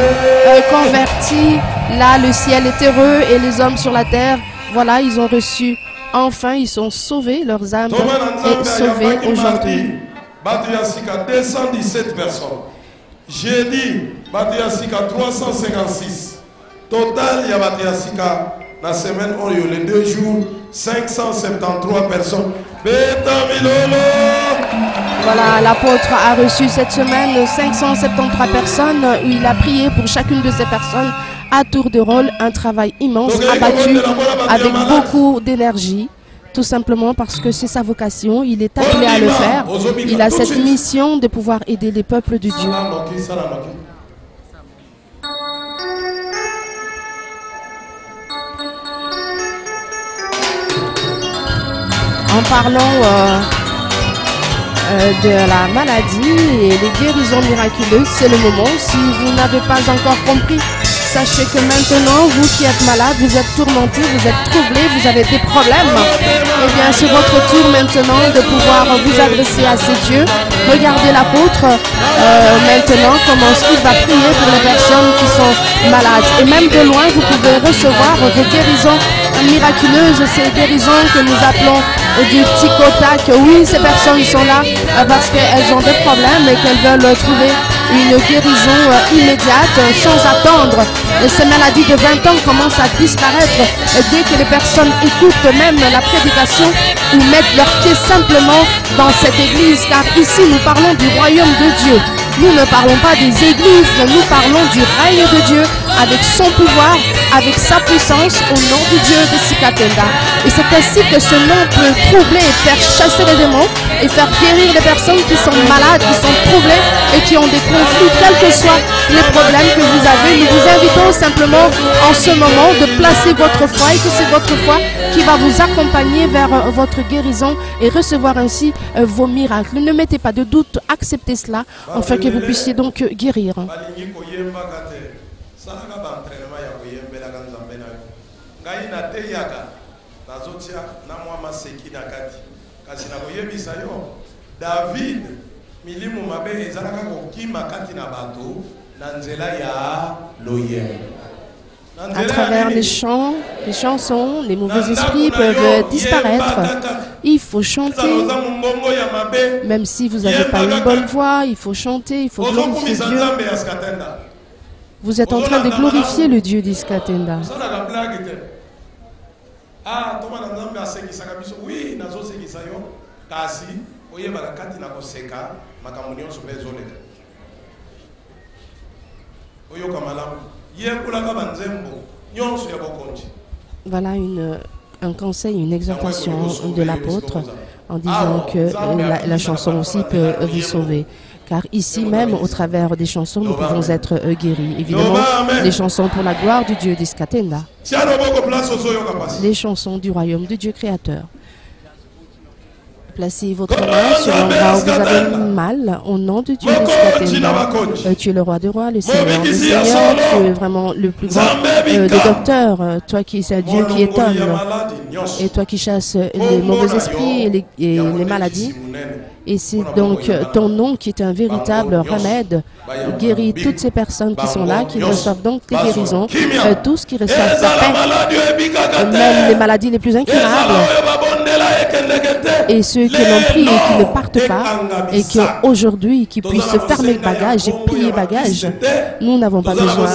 converties Là, le ciel est heureux et les hommes sur la terre, voilà, ils ont reçu, enfin, ils sont sauvés, leurs âmes est sauvée aujourd'hui. 217 personnes. Jeudi, 356. Total, il y a la semaine, les 2 jours, 573 personnes. Voilà, l'apôtre a reçu cette semaine 573 personnes où il a prié pour chacune de ces personnes à tour de rôle, un travail immense, abattu avec beaucoup d'énergie, tout simplement parce que c'est sa vocation, il est appelé à le faire, il a cette mission de pouvoir aider les peuples de Dieu. En parlant de la maladie et les guérisons miraculeuses, c'est le moment. Si vous n'avez pas encore compris, sachez que maintenant, vous qui êtes malade, vous êtes tourmenté, vous êtes troublé, vous avez des problèmes. Eh bien, c'est votre tour maintenant de pouvoir vous adresser à ces dieux. Regardez l'apôtre maintenant comment il va prier pour les personnes qui sont malades. Et même de loin, vous pouvez recevoir vos guérisons miraculeuses, ces guérisons que nous appelons du tic-au-tac. Oui, ces personnes sont là parce qu'elles ont des problèmes et qu'elles veulent trouver une guérison immédiate sans attendre. Et ces maladies de 20 ans commencent à disparaître dès que les personnes écoutent même la prédication ou mettent leurs pieds simplement dans cette église, car ici nous parlons du royaume de Dieu. Nous ne parlons pas des églises, mais nous parlons du règne de Dieu avec son pouvoir, avec sa puissance au nom du Dieu de Sikatenda. Et c'est ainsi que ce nom peut troubler et faire chasser les démons et faire guérir les personnes qui sont malades, qui sont troublées et qui ont des conflits, quels que soient les problèmes que vous avez. Nous vous invitons simplement en ce moment de placer votre foi et que c'est votre foi qui va vous accompagner vers votre guérison et recevoir ainsi vos miracles. Ne mettez pas de doute, acceptez cela afin que vous puissiez donc guérir. David milimu mabe ezalaka kokima kati na bato na nzela ya loyem. À travers les chants, les chansons, les mauvais esprits peuvent disparaître. Il faut chanter. Même si vous n'avez pas une bonne voix, il faut chanter, il faut glorifier Dieu. Vous êtes en train de glorifier le Dieu d'Iskatenda. Voilà un conseil, une exhortation de l'apôtre en disant que la chanson aussi peut vous sauver. Car ici même, au travers des chansons, nous pouvons être guéris. Évidemment, les chansons pour la gloire du Dieu d'Iskatenda. Les chansons du royaume de Dieu créateur. Placez votre main sur l'endroit où vous avez mal, au nom de Dieu d'Iskatenda. Tu es le roi des rois, le Seigneur des seigneurs, tu es vraiment le plus grand des docteurs, toi qui es Dieu qui étonne, et toi qui chasses les mauvais esprits et les maladies. Et c'est donc ton nom qui est un véritable remède, guérit toutes ces personnes qui sont là, qui reçoivent donc des guérisons, tous qui reçoivent la paix, même les maladies les plus incurables, et ceux qui l'ont pris et qui ne partent pas, et qui aujourd'hui qui puissent fermer le bagage et plier bagage. Nous n'avons pas besoin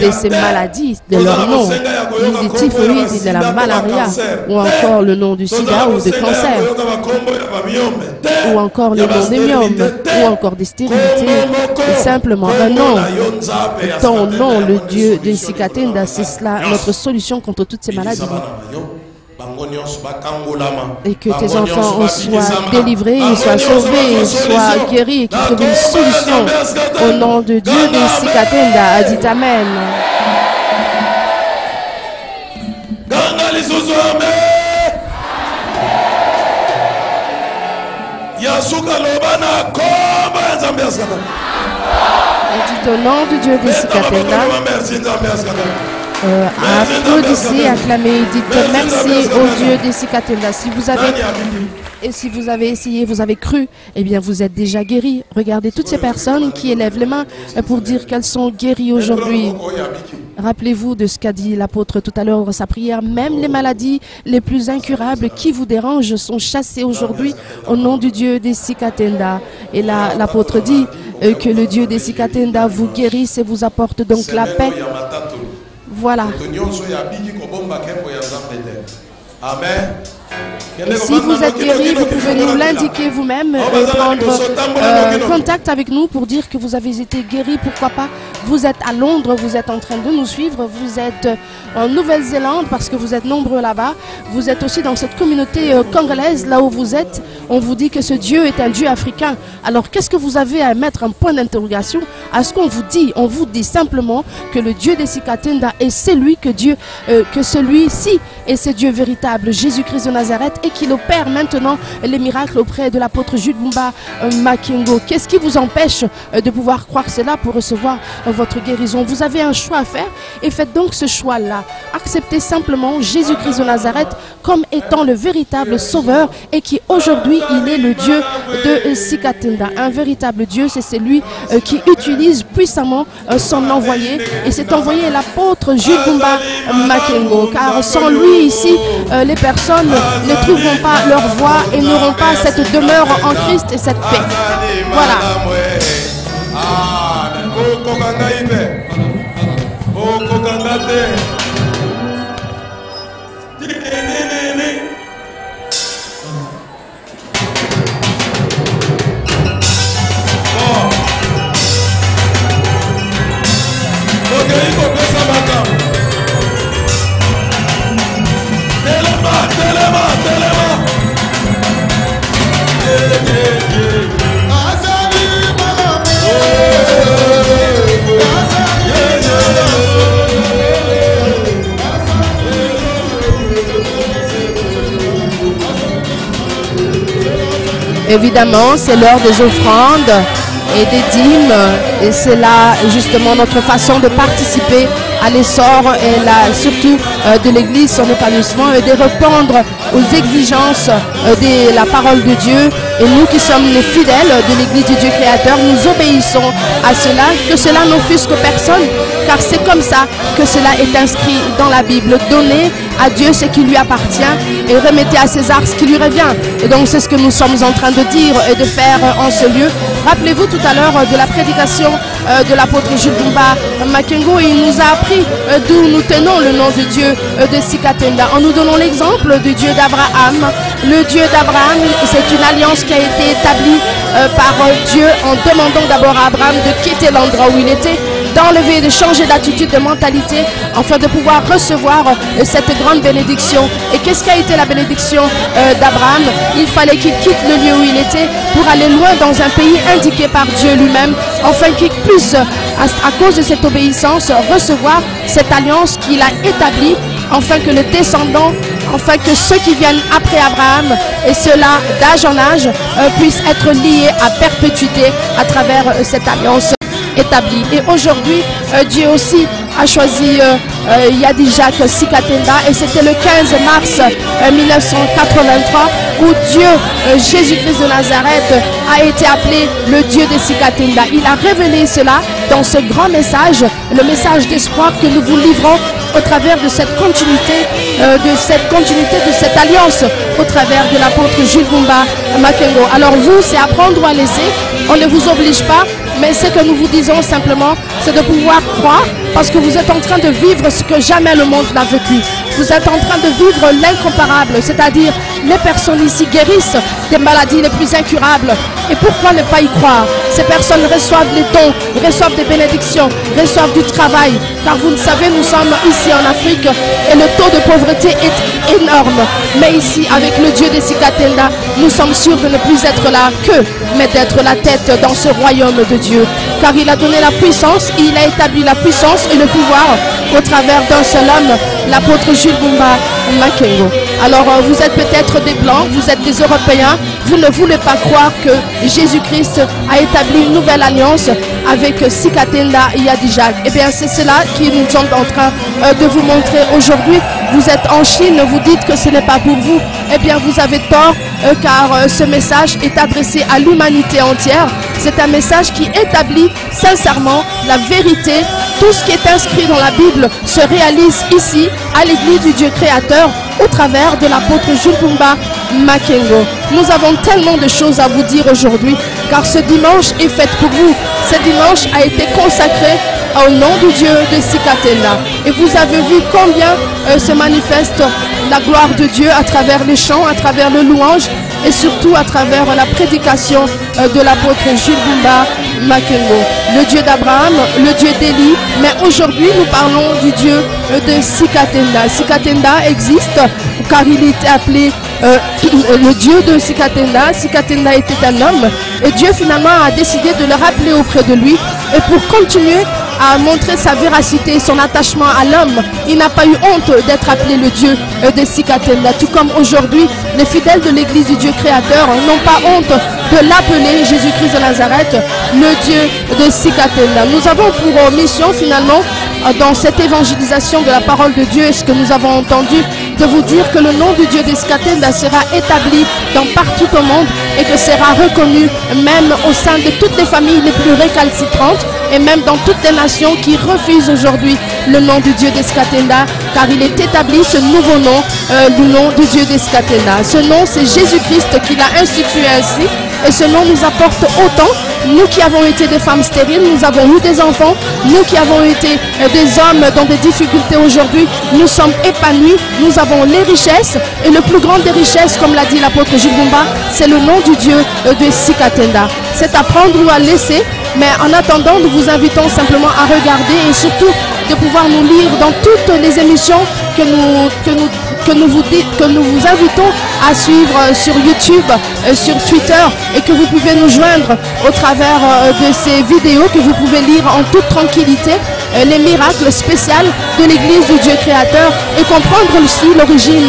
de ces maladies, de leur nom, ni des typhoïdes, ni de la malaria, ou encore le nom du sida ou du cancer, ou encore le nom des myomes, ou encore des stérilités, et simplement un nom. Ton nom, le Dieu de Sikatenda, c'est cela notre solution contre toutes ces maladies. Et que tes enfants soient délivrés, soient sauvés, soient guéris, qu'ils trouvent une solution. Au nom de Dieu de Sikatenda, dit Amen. Et dit au nom de Dieu de Sikatenda. Applaudissez, acclamez, dites merci au Dieu des Sikatenda. Si vous avez essayé, vous avez cru, eh bien vous êtes déjà guéris. Regardez toutes ces personnes qui élèvent les mains pour dire qu'elles sont guéries aujourd'hui. Rappelez-vous de ce qu'a dit l'apôtre tout à l'heure dans sa prière. Même les maladies les plus incurables qui vous dérangent sont chassées aujourd'hui au nom du Dieu des Sikatenda. Et là, l'apôtre dit que le Dieu des Sikatenda vous guérisse et vous apporte donc la paix. Voilà. Amen. Si vous êtes guéri, vous pouvez nous l'indiquer vous-même et prendre contact avec nous pour dire que vous avez été guéri. Pourquoi pas? Vous êtes à Londres, vous êtes en train de nous suivre, vous êtes en Nouvelle-Zélande parce que vous êtes nombreux là-bas. Vous êtes aussi dans cette communauté congolaise, là où vous êtes. On vous dit que ce Dieu est un Dieu africain. Alors qu'est-ce que vous avez à mettre un point d'interrogation à ce qu'on vous dit? On vous dit simplement que le Dieu des Sikatenda est celui que celui-ci est ce Dieu véritable, Jésus-Christ de Nazareth, et qu'il opère maintenant les miracles auprès de l'apôtre Jules Bumba Makengo. Qu'est-ce qui vous empêche de pouvoir croire cela pour recevoir votre guérison? Vous avez un choix à faire et faites donc ce choix-là. Acceptez simplement Jésus-Christ de Nazareth comme étant le véritable sauveur et qui aujourd'hui il est le Dieu de Sikatenda. Un véritable Dieu, c'est celui qui utilise puissamment son envoyé, et cet envoyé est l'apôtre Jules Bumba Makengo, car sans lui ici les personnes ne trouveront pas leur voie et n'auront pas cette demeure en Christ et cette paix. Voilà. Évidemment, c'est l'heure des offrandes et des dîmes, et c'est là justement notre façon de participer à l'essor et surtout de l'Église, son épanouissement, et de répondre aux exigences de la parole de Dieu. Et nous qui sommes les fidèles de l'Église du Dieu créateur, nous obéissons à cela, que cela n'offusque personne, car c'est comme ça que cela est inscrit dans la Bible. Donnez à Dieu ce qui lui appartient et remettez à César ce qui lui revient. Et donc c'est ce que nous sommes en train de dire et de faire en ce lieu. Rappelez-vous tout à l'heure de la prédication de l'apôtre Jules Bumba Makengo, et il nous a appris d'où nous tenons le nom de Dieu de Sikatenda, en nous donnant l'exemple du Dieu d'Abraham. Le Dieu d'Abraham, c'est une alliance qui a été établie par Dieu en demandant d'abord à Abraham de quitter l'endroit où il était, d'enlever, de changer d'attitude, de mentalité, afin de pouvoir recevoir cette grande bénédiction. Et qu'est-ce qu'a été la bénédiction d'Abraham? Il fallait qu'il quitte le lieu où il était pour aller loin dans un pays indiqué par Dieu lui-même, afin qu'il puisse, à cause de cette obéissance, recevoir cette alliance qu'il a établie, afin que les descendants, afin que ceux qui viennent après Abraham, et ceux-là d'âge en âge, puissent être liés à perpétuité à travers cette alliance établie. Et aujourd'hui, Dieu aussi a choisi Yadijak Sikatenda, et c'était le 15 mars 1983 où Dieu, Jésus-Christ de Nazareth, a été appelé le Dieu des Sikatenda. Il a révélé cela dans ce grand message, le message d'espoir que nous vous livrons au travers de cette continuité, de cette alliance, au travers de l'apôtre Jules Bumba Makengo. Alors vous, c'est à prendre ou à laisser, on ne vous oblige pas, mais ce que nous vous disons simplement, c'est de pouvoir croire, parce que vous êtes en train de vivre ce que jamais le monde n'a vécu. Vous êtes en train de vivre l'incomparable, c'est-à-dire les personnes ici guérissent des maladies les plus incurables. Et pourquoi ne pas y croire? Ces personnes reçoivent les dons, reçoivent des bénédictions, reçoivent du travail. Car vous le savez, nous sommes ici en Afrique et le taux de pauvreté est énorme. Mais ici, avec le Dieu des Sikatenda, nous sommes sûrs de ne plus être là mais d'être la tête dans ce royaume de Dieu. Car il a donné la puissance, il a établi la puissance et le pouvoir au travers d'un seul homme, l'apôtre Jules Bumba Makengo. Alors vous êtes peut-être des Blancs, vous êtes des Européens, vous ne voulez pas croire que Jésus-Christ a établi une nouvelle alliance avec Sikatenda Yadijak. Eh bien c'est cela que nous sommes en train de vous montrer aujourd'hui. Vous êtes en Chine, vous dites que ce n'est pas pour vous. Eh bien vous avez tort car ce message est adressé à l'humanité entière. C'est un message qui établit sincèrement la vérité. Tout ce qui est inscrit dans la Bible se réalise ici à l'église du Dieu créateur au travers de l'apôtre Jules Bumba Makengo. Nous avons tellement de choses à vous dire aujourd'hui car ce dimanche est fait pour vous. Ce dimanche a été consacré au nom du Dieu de Sikatenda. Et vous avez vu combien se manifeste la gloire de Dieu à travers les chants, à travers le louange et surtout à travers la prédication de l'apôtre Jules Bumba Makengo. Le Dieu d'Abraham, le Dieu d'Élie, mais aujourd'hui nous parlons du Dieu de Sikatenda. Sikatenda existe car il est appelé le Dieu de Sikatenda. Sikatenda était un homme et Dieu finalement a décidé de le rappeler auprès de lui et pour continuer à montrer sa véracité, son attachement à l'homme. Il n'a pas eu honte d'être appelé le Dieu de Sikatenda. Tout comme aujourd'hui, les fidèles de l'église du Dieu créateur n'ont pas honte de l'appeler Jésus-Christ de Nazareth, le Dieu de Sikatenda. Nous avons pour mission finalement, dans cette évangélisation de la parole de Dieu, et ce que nous avons entendu, de vous dire que le nom du Dieu de Sikatenda sera établi dans partout au monde et que sera reconnu même au sein de toutes les familles les plus récalcitrantes et même dans toutes les nations qui refusent aujourd'hui le nom du Dieu de Sikatenda, car il est établi ce nouveau nom, le nom du Dieu de Sikatenda. Ce nom, c'est Jésus-Christ qui l'a institué ainsi et ce nom nous apporte autant. Nous qui avons été des femmes stériles, nous avons eu des enfants, nous qui avons été des hommes dans des difficultés aujourd'hui, nous sommes épanouis, nous avons les richesses et le plus grand des richesses, comme l'a dit l'apôtre Jules Bumba, c'est le nom du Dieu de Sikatenda. C'est à prendre ou à laisser, mais en attendant, nous vous invitons simplement à regarder et surtout de pouvoir nous lire dans toutes les émissions que nous vous invitons à suivre sur YouTube, sur Twitter et que vous pouvez nous joindre au travers de ces vidéos que vous pouvez lire en toute tranquillité, les miracles spéciaux de l'église du Dieu créateur et comprendre aussi l'origine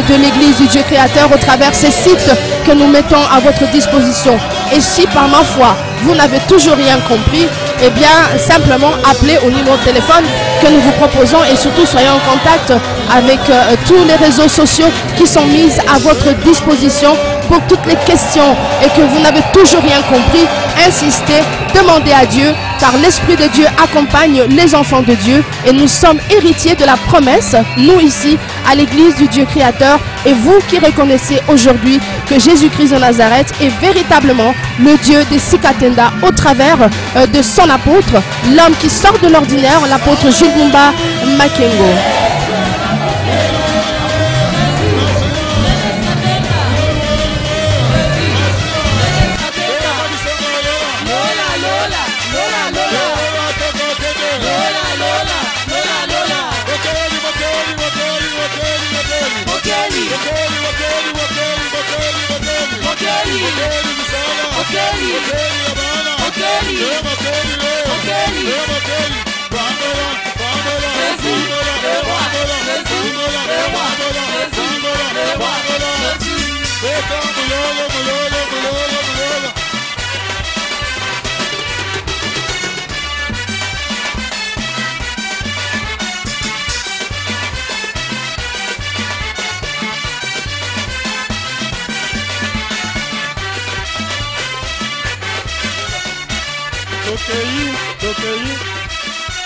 de l'église du Dieu créateur au travers ces sites que nous mettons à votre disposition. Et si par ma foi vous n'avez toujours rien compris, eh bien simplement appelez au numéro de téléphone que nous vous proposons et surtout soyez en contact avec tous les réseaux sociaux qui sont mis à votre disposition pour toutes les questions et que vous n'avez toujours rien compris. Insistez, demandez à Dieu car l'Esprit de Dieu accompagne les enfants de Dieu et nous sommes héritiers de la promesse, nous ici à l'église du Dieu créateur et vous qui reconnaissez aujourd'hui que Jésus-Christ de Nazareth est véritablement le Dieu de Sikatenda au travers de son apôtre, l'homme qui sort de l'ordinaire, l'apôtre Jules Bumba Makengo.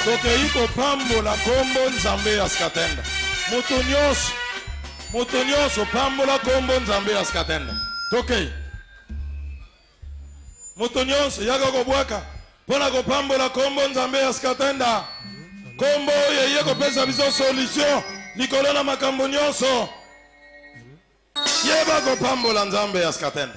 Tokei kopambola kombo nzambe ya Sikatenda. Moto nyonso pambola kombo nzambe ya Sikatenda. Tokei moto nyonso yaka kobwaka mpona kopambola kombo nzambe ya Sikatenda. Kombo yeye kopesa biso solution likolo na makambo nyonso. Yeba kopambola nzambe ya Sikatenda.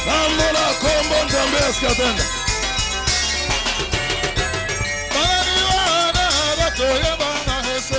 Pambola kombo nzambe ya Sikatenda. Bana ni wana bato ya bana hese.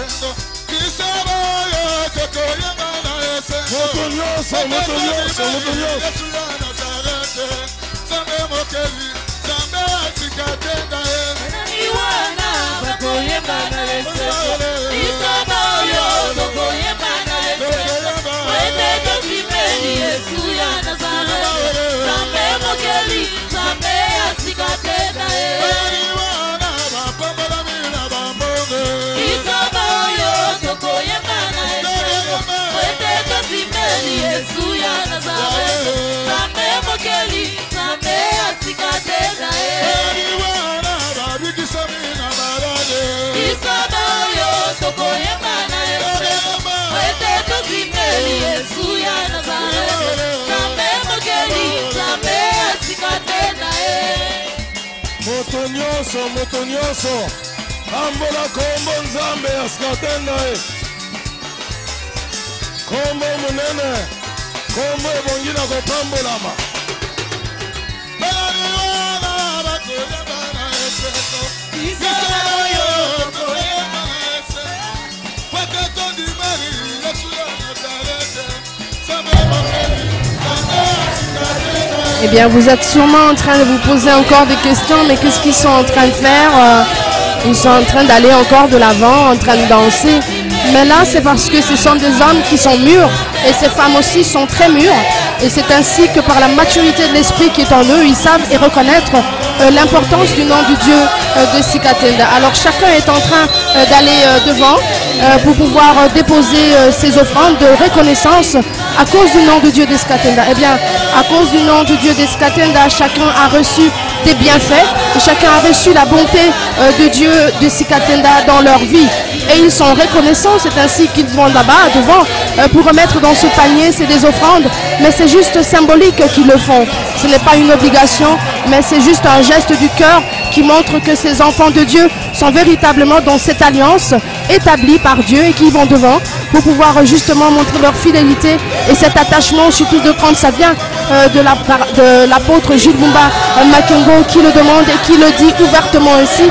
Moto nyonso ambola kombo nzambe asikatenda kombo munene kombo ebongi na kopambolama Eh bien, vous êtes sûrement en train de vous poser encore des questions, mais qu'est-ce qu'ils sont en train de faire? Ils sont en train d'aller encore de l'avant, en train de danser. Mais là, c'est parce que ce sont des hommes qui sont mûrs, et ces femmes aussi sont très mûres. Et c'est ainsi que par la maturité de l'esprit qui est en eux, ils savent et reconnaître l'importance du nom du Dieu de Sikatenda. Alors chacun est en train d'aller devant pour pouvoir déposer ses offrandes de reconnaissance à cause du nom de Dieu de Sikatenda. Eh bien, à cause du nom de Dieu de Sikatenda, chacun a reçu des bienfaits et chacun a reçu la bonté de Dieu de Sikatenda dans leur vie. Et ils sont reconnaissants, c'est ainsi qu'ils vont là-bas devant pour remettre dans ce panier, c'est des offrandes, mais c'est juste symbolique qu'ils le font. Ce n'est pas une obligation, mais c'est juste un geste du cœur qui montre que ces enfants de Dieu sont véritablement dans cette alliance établie par Dieu et qui vont devant pour pouvoir justement montrer leur fidélité et cet attachement, surtout de quand ça vient de l'apôtre Jules Bumba Makengo qui le demande et qui le dit ouvertement ainsi,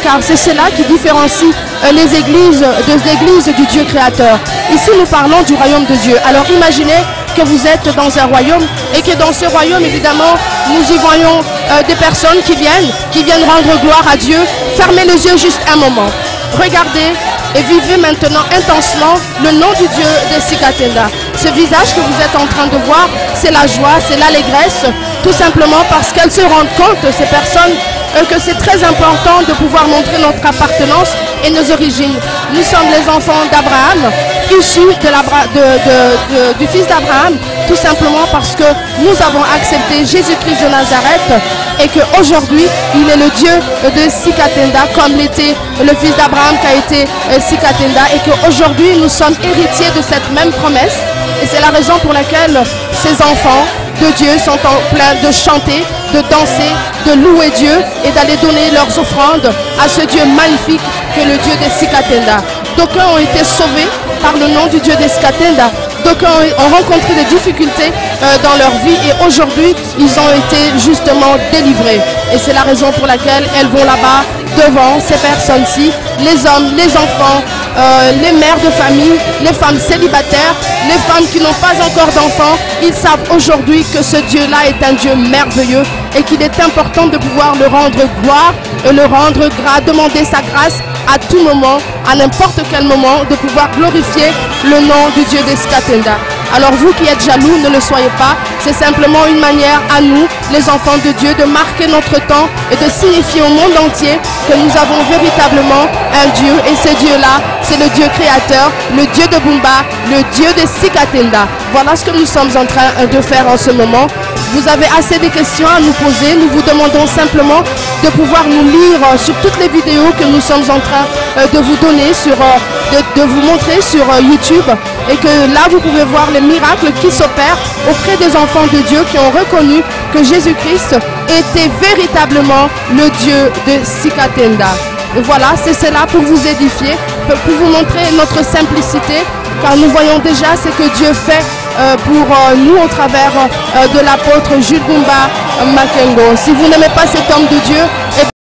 car c'est cela qui différencie les églises de l'église du Dieu créateur. Ici nous parlons du royaume de Dieu. Alors imaginez que vous êtes dans un royaume et que dans ce royaume évidemment nous y voyons des personnes qui viennent rendre gloire à Dieu. Fermez les yeux juste un moment. Regardez et vivez maintenant intensement le nom du Dieu de Sikatenda. Ce visage que vous êtes en train de voir, c'est la joie, c'est l'allégresse, tout simplement parce qu'elles se rendent compte, ces personnes, que c'est très important de pouvoir montrer notre appartenance et nos origines. Nous sommes les enfants d'Abraham, issus du fils d'Abraham, tout simplement parce que nous avons accepté Jésus-Christ de Nazareth et qu'aujourd'hui, il est le Dieu de Sikatenda, comme l'était le fils d'Abraham qui a été Sikatenda, et qu'aujourd'hui, nous sommes héritiers de cette même promesse. Et c'est la raison pour laquelle ces enfants de Dieu sont en plein de chanter, de danser, de louer Dieu et d'aller donner leurs offrandes à ce Dieu magnifique que le Dieu de Sikatenda. D'aucuns ont été sauvés par le nom du Dieu de Sikatenda. D'aucuns ont rencontré des difficultés dans leur vie et aujourd'hui, ils ont été justement délivrés. Et c'est la raison pour laquelle elles vont là-bas devant ces personnes-ci, les hommes, les enfants, les mères de famille, les femmes célibataires, les femmes qui n'ont pas encore d'enfants. Ils savent aujourd'hui que ce Dieu-là est un Dieu merveilleux et qu'il est important de pouvoir le rendre gloire et le rendre grâce, demander sa grâce à tout moment, à n'importe quel moment, de pouvoir glorifier le nom du Dieu de Sikatenda. Alors vous qui êtes jaloux, ne le soyez pas. C'est simplement une manière à nous, les enfants de Dieu, de marquer notre temps et de signifier au monde entier que nous avons véritablement un Dieu. Et ce Dieu-là, c'est le Dieu créateur, le Dieu de Bumba, le Dieu de Sikatenda. Voilà ce que nous sommes en train de faire en ce moment. Vous avez assez de questions à nous poser. Nous vous demandons simplement de pouvoir nous lire sur toutes les vidéos que nous sommes en train de vous donner, de vous montrer sur YouTube. Et que là, vous pouvez voir les miracles qui s'opèrent auprès des enfants de Dieu qui ont reconnu que Jésus-Christ était véritablement le Dieu de Sikatenda. Et voilà, c'est cela pour vous édifier, pour vous montrer notre simplicité, car nous voyons déjà ce que Dieu fait pour nous au travers de l'apôtre Jules Bumba Makengo. Si vous n'aimez pas cet homme de Dieu,